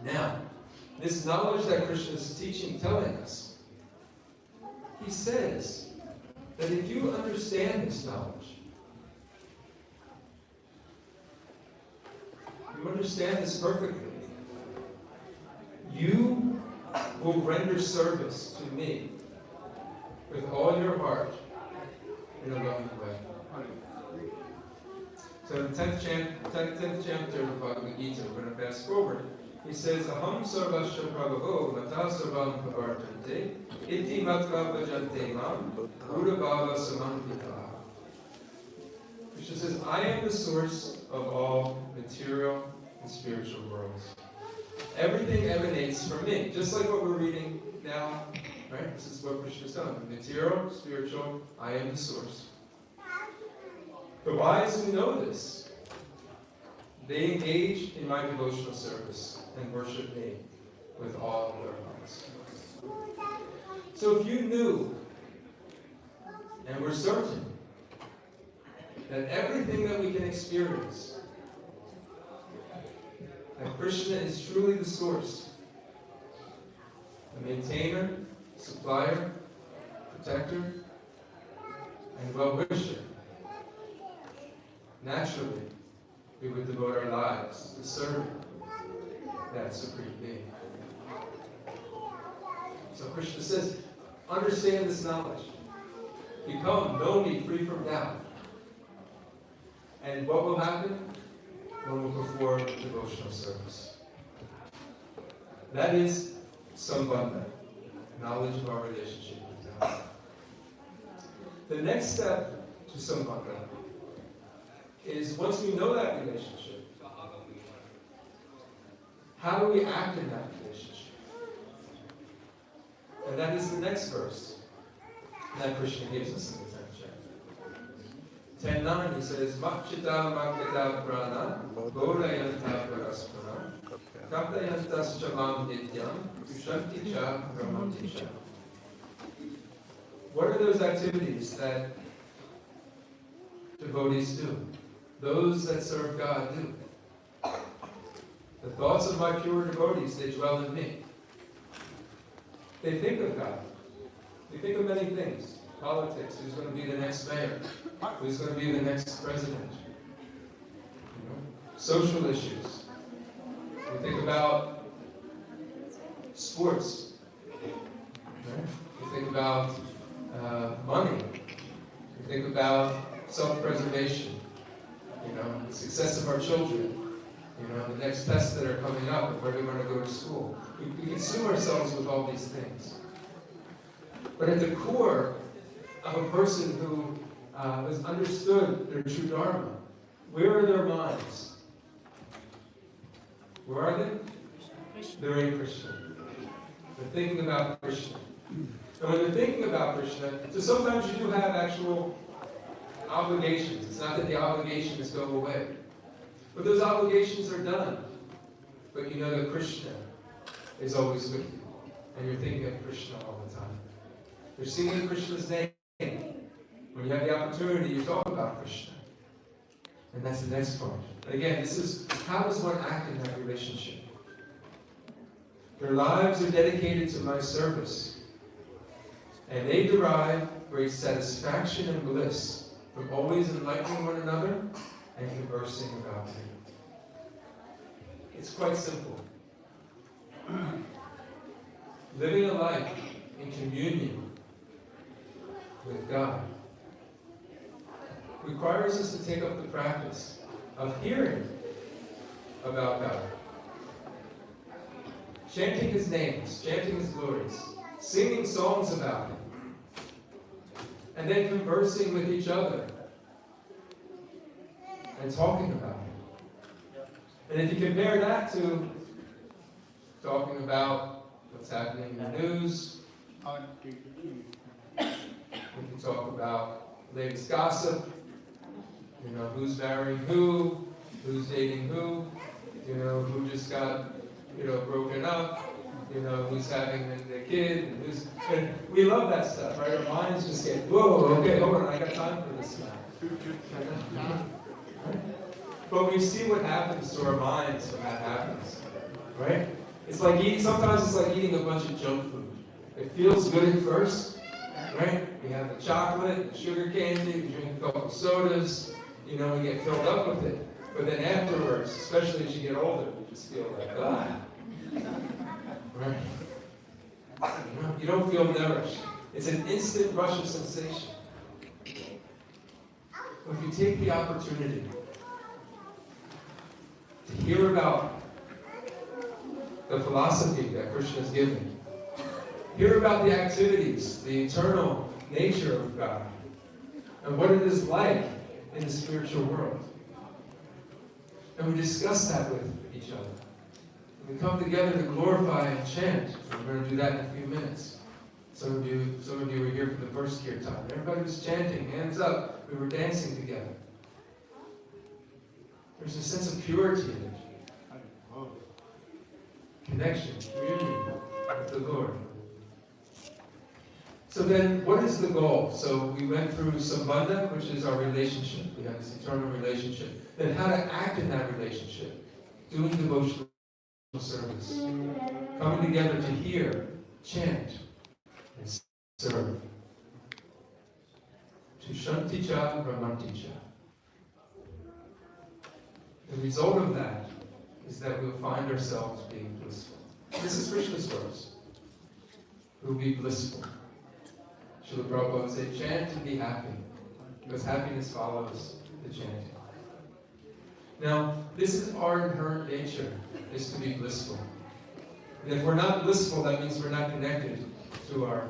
Now, this knowledge that Krishna is teaching, telling us, he says that if you understand this knowledge, you understand this perfectly, you will render service to me with all your heart in a loving way. So the 10th chapter of Bhagavad Gita, we're going to fast forward. He says, Aham sarvasya prabhavo mata sarvam pavartante iti matra bhajante mam gurubhava samantita. Krishna says, I am the source of all material and spiritual worlds. Everything emanates from me, just like what we're reading now, right? This is what Krishna is telling me. Material, spiritual, I am the source. The wise who know this, they engage in my devotional service and worship me with all their hearts. So if you knew and were certain that everything that we can experience, that Krishna is truly the source, the maintainer, supplier, protector, and well-wisher, naturally, we would devote our lives to serving that Supreme Being. So Krishna says, understand this knowledge. Become, know me, free from doubt. And what will happen? One will perform devotional service. That is sambandha, knowledge of our relationship with God. The next step to sambandha is once we know that relationship, how do we act in that relationship? And that is the next verse that Krishna gives us in the 10th chapter. 10:9, he says, Makchita Makita Prana, Gorayanta Paraspana, Kaptayantas Chamam Nityam, Kushanti Cha Ramanti Cha. What are those activities that devotees do? Those that serve God do. The thoughts of my pure devotees, they dwell in me. They think of God. They think of many things. Politics, who's going to be the next mayor? Who's going to be the next president? Social issues. We think about sports. We think about money. We think about self-preservation. The success of our children. The next tests that are coming up and where we want to go to school. We consume ourselves with all these things. But at the core of a person who has understood their true Dharma, where are their minds? Where are they? They're in Krishna. They're thinking about Krishna. And when they're thinking about Krishna, so sometimes you do have actual obligations. It's not that the obligations go away. But those obligations are done. But you know that Krishna is always with you. And you're thinking of Krishna all the time. You're singing Krishna's name. When you have the opportunity, you talk about Krishna. And that's the next part. And again, this is how does one act in that relationship? Their lives are dedicated to my service. And they derive great satisfaction and bliss from always enlightening one another and conversing about me. It's quite simple. Living a life in communion with God requires us to take up the practice of hearing about God, chanting His names, chanting His glories, singing songs about Him, and then conversing with each other and talking about Him. And if you compare that to talking about what's happening in the news, we can talk about latest gossip, who's marrying who's dating who just got, broken up, who's having the kid, and we love that stuff, right? Our minds just get, whoa, okay, hold on, I got time for this now. But we see what happens to our minds when that happens, right? It's like sometimes it's like eating a bunch of junk food. It feels good at first, right? We have the chocolate, the sugar candy, we drink a couple of sodas, we get filled up with it. But then afterwards, especially as you get older, you just feel like, right? You don't feel nourished. It's an instant rush of sensation. But if you take the opportunity to hear about the philosophy that Krishna has given, hear about the activities, the eternal nature of God, and what it is like in the spiritual world, and we discuss that with each other. We come together to glorify and chant. We're going to do that in a few minutes. Some of you were here for the first Kirtan. Everybody was chanting, hands up. We were dancing together. There's a sense of purity in it. Connection, communion with the Lord. So then, what is the goal? So we went through Sambandha, which is our relationship. We have this eternal relationship. Then how to act in that relationship. Doing devotional service. Coming together to hear, chant, and serve. To Shanticha Brahmanticha. The result of that is that we'll find ourselves being blissful. This is Krishna's words. We'll be blissful. Srila Prabhupada would say, chant and be happy, because happiness follows the chanting. Now, this is our inherent nature, is to be blissful. And if we're not blissful, that means we're not connected to our,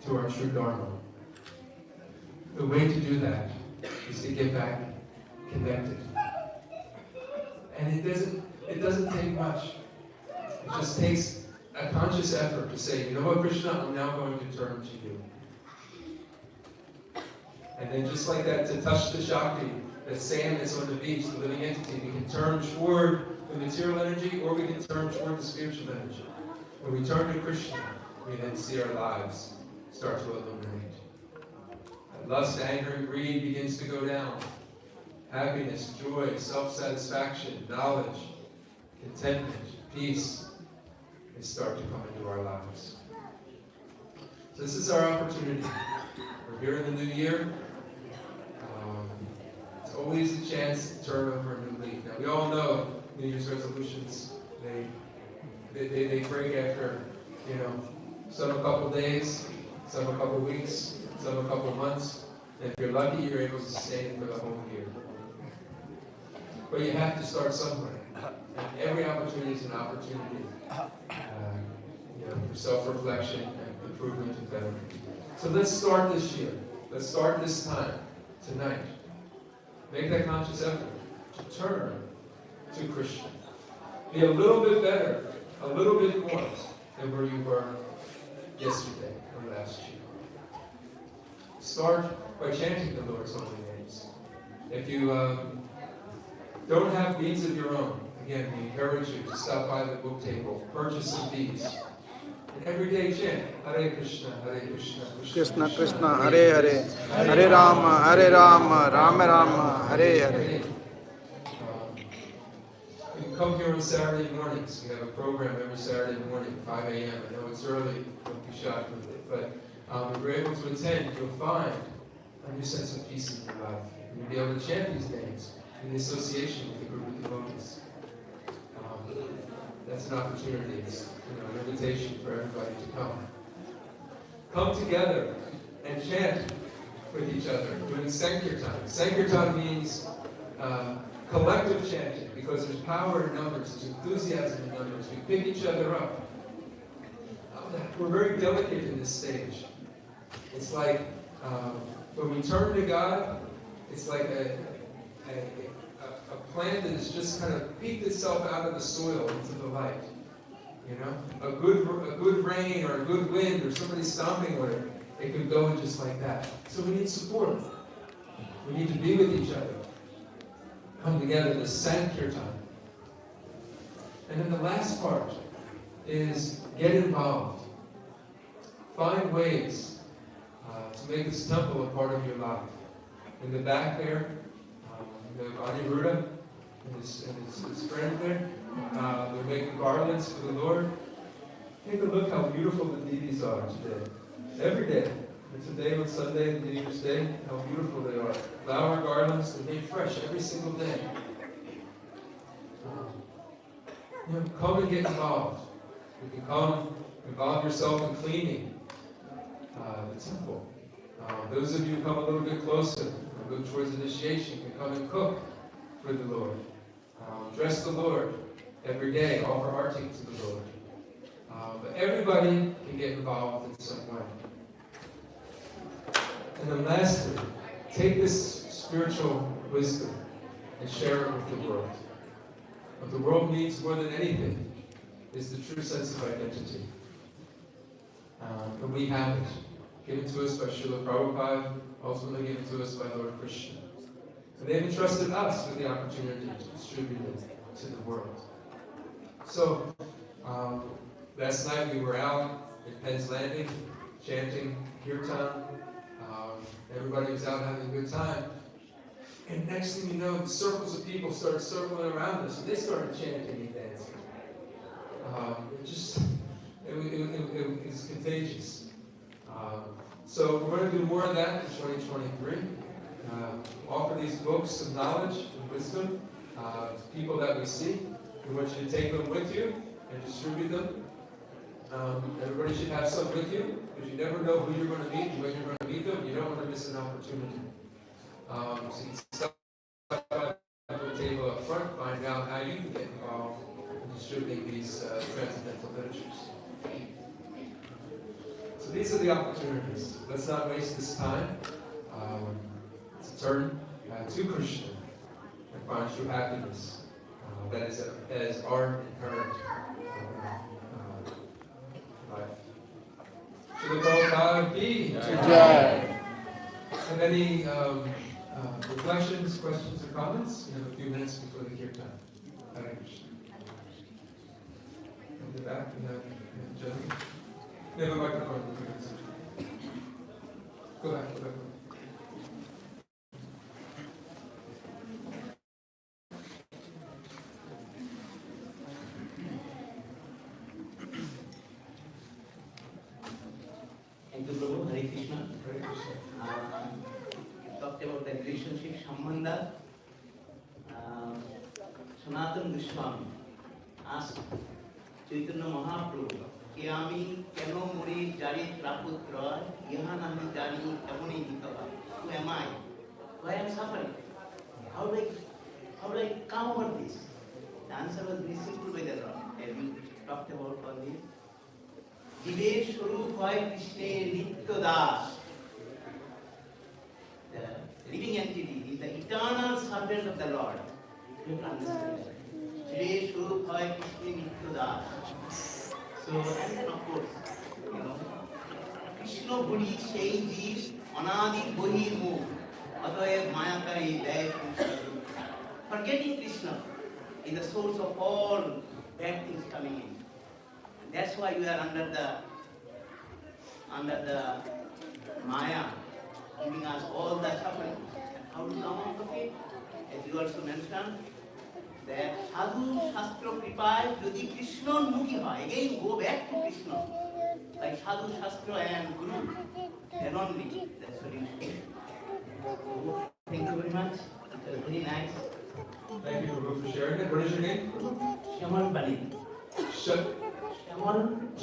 to our true Dharma. The way to do that is to get back connected. And it doesn't take much. It just takes a conscious effort to say, you know what, Krishna, I'm now going to turn to you. And then just like that, to touch the Shakti, that sand that's on the beach, the living entity, we can turn toward the material energy, or we can turn toward the spiritual energy. When we turn to Krishna, we then see our lives start to illuminate. Lust, anger, and greed begins to go down. Happiness, joy, self-satisfaction, knowledge, contentment, peace, they start to come into our lives. So this is our opportunity. We're here in the new year. It's always a chance to turn over a new leaf. Now we all know New Year's resolutions, they break after, some a couple days, some a couple weeks, some a couple months. And if you're lucky, you're able to stay for the whole year. But you have to start somewhere. And every opportunity is an opportunity for self-reflection and improvement and betterment. So let's start this year. Let's start this time, tonight. Make that conscious effort to turn to Krishna. Be a little bit better, a little bit more than where you were yesterday or last year. Start by chanting the Lord's holy names. If you don't have beads of your own, again, we encourage you to stop by the book table, purchase some beads. And every day chant, Hare Krishna, Krishna Krishna, Hare Hare, Hare Rama, Rama Rama, Hare Hare. You can come here on Saturday mornings. We have a program every Saturday morning, 5 a.m. I know it's early, don't be shocked with it, but if you're able to attend, you'll find a new sense of peace in your life. You'll be able to chant these names in association with the group of devotees. that's an opportunity. It's an invitation for everybody to come. Come together and chant with each other, doing Sankirtan. Sankirtan means collective chanting, because there's power in numbers, there's enthusiasm in numbers. We pick each other up. We're very delicate in this stage. It's like when we turn to God, it's like a plant that has just kind of peeked itself out of the soil into the light. A good rain or a good wind or somebody stomping on it, it could go just like that. So we need support. We need to be with each other. Come together to Sankirtan. And then the last part is get involved. Find ways to make this temple a part of your life. In the back there, the Aniruddha and his friend there, they're making garlands for the Lord. Take a look how beautiful the deities are today. Every day. Today on Sunday, the New Year's Day, how beautiful they are. Flower garlands, they're made fresh every single day. Come and get involved. You can come, involve yourself in cleaning the temple. Those of you who come a little bit closer, go towards initiation, can come and cook for the Lord. Dress the Lord every day, offer arti to the Lord. But everybody can get involved in some way. And then lastly, take this spiritual wisdom and share it with the world. What the world needs more than anything is the true sense of identity. And we have it, given to us by Srila Prabhupada, ultimately given to us by Lord Krishna. And they've entrusted us with the opportunity to distribute it to the world. So, last night we were out at Penn's Landing, chanting Kirtan. Everybody was out having a good time. And next thing you know, the circles of people started circling around us, and they started chanting and dancing. It was contagious. So we're going to do more of that in 2023. Offer these books of knowledge and wisdom to people that we see. We want you to take them with you and distribute them. Everybody should have some with you, because you never know who you're going to meet and when you're going to meet them. You don't want to miss an opportunity. So you can stop by the table up front, find out how you can get involved in distributing these transcendental literatures. So these are the opportunities. Let's not waste this time. To turn to Krishna and find true happiness. That is our inherent life. Srila Prabhupada ki jai. And any reflections, questions, or comments? We have a few minutes before the Kirtan. Hare Krishna. In the back, we have Jenny. We have a microphone. Go back. Thank you, Prabhu. Hare Krishna. Talked about the relationship, Sambandha. Sanatana Goswami asked Chaitanya Mahaprabhu, "Ke ami keno mori jari traputra, yaha nahi jari emoni hitava." Who am I? Why am I suffering? How do I come over this? The answer was very simple by the Lord. Have you talked about all this? Jive Swarup hoy Krishna Nitya Das. The living entity is the eternal servant of the Lord. You have to understand that. Jive Swarup hoy Krishna Nitya Das. So, and then of course, Krishna Budi Sei Jeev Anadi Bohi Mukh Atayab Mayakari Day. Forgetting Krishna is the source of all bad things coming in. That's why you are under the Maya, giving us all the suffering. How to come out of it? As you also mentioned, that Sadhu Shastra Kripaya Jodi Krishna Mukhi Hoy. Again, go back to Krishna. Like Sadhu Shastra and Guru. Then only. That's what you say. Thank you very much. It was very nice. Thank you, Prabhu, for sharing it. What is your name? Shaman Bali. Shamal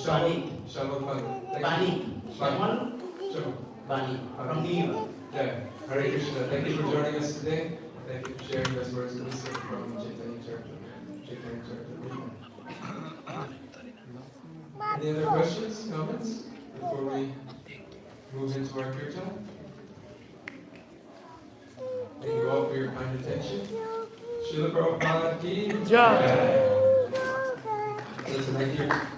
Bani. Shamal Bani. Bani. Shamal Shamal. Bani. From New York. Yeah. Hare Krishna. Thank you for joining us today. Thank you for sharing those words of wisdom from Chaitanya Charitamrita. Any other questions, comments before we move into our kirtan? Thank you all for your kind attention. Srila Prabhupada ki Jai. So tonight here.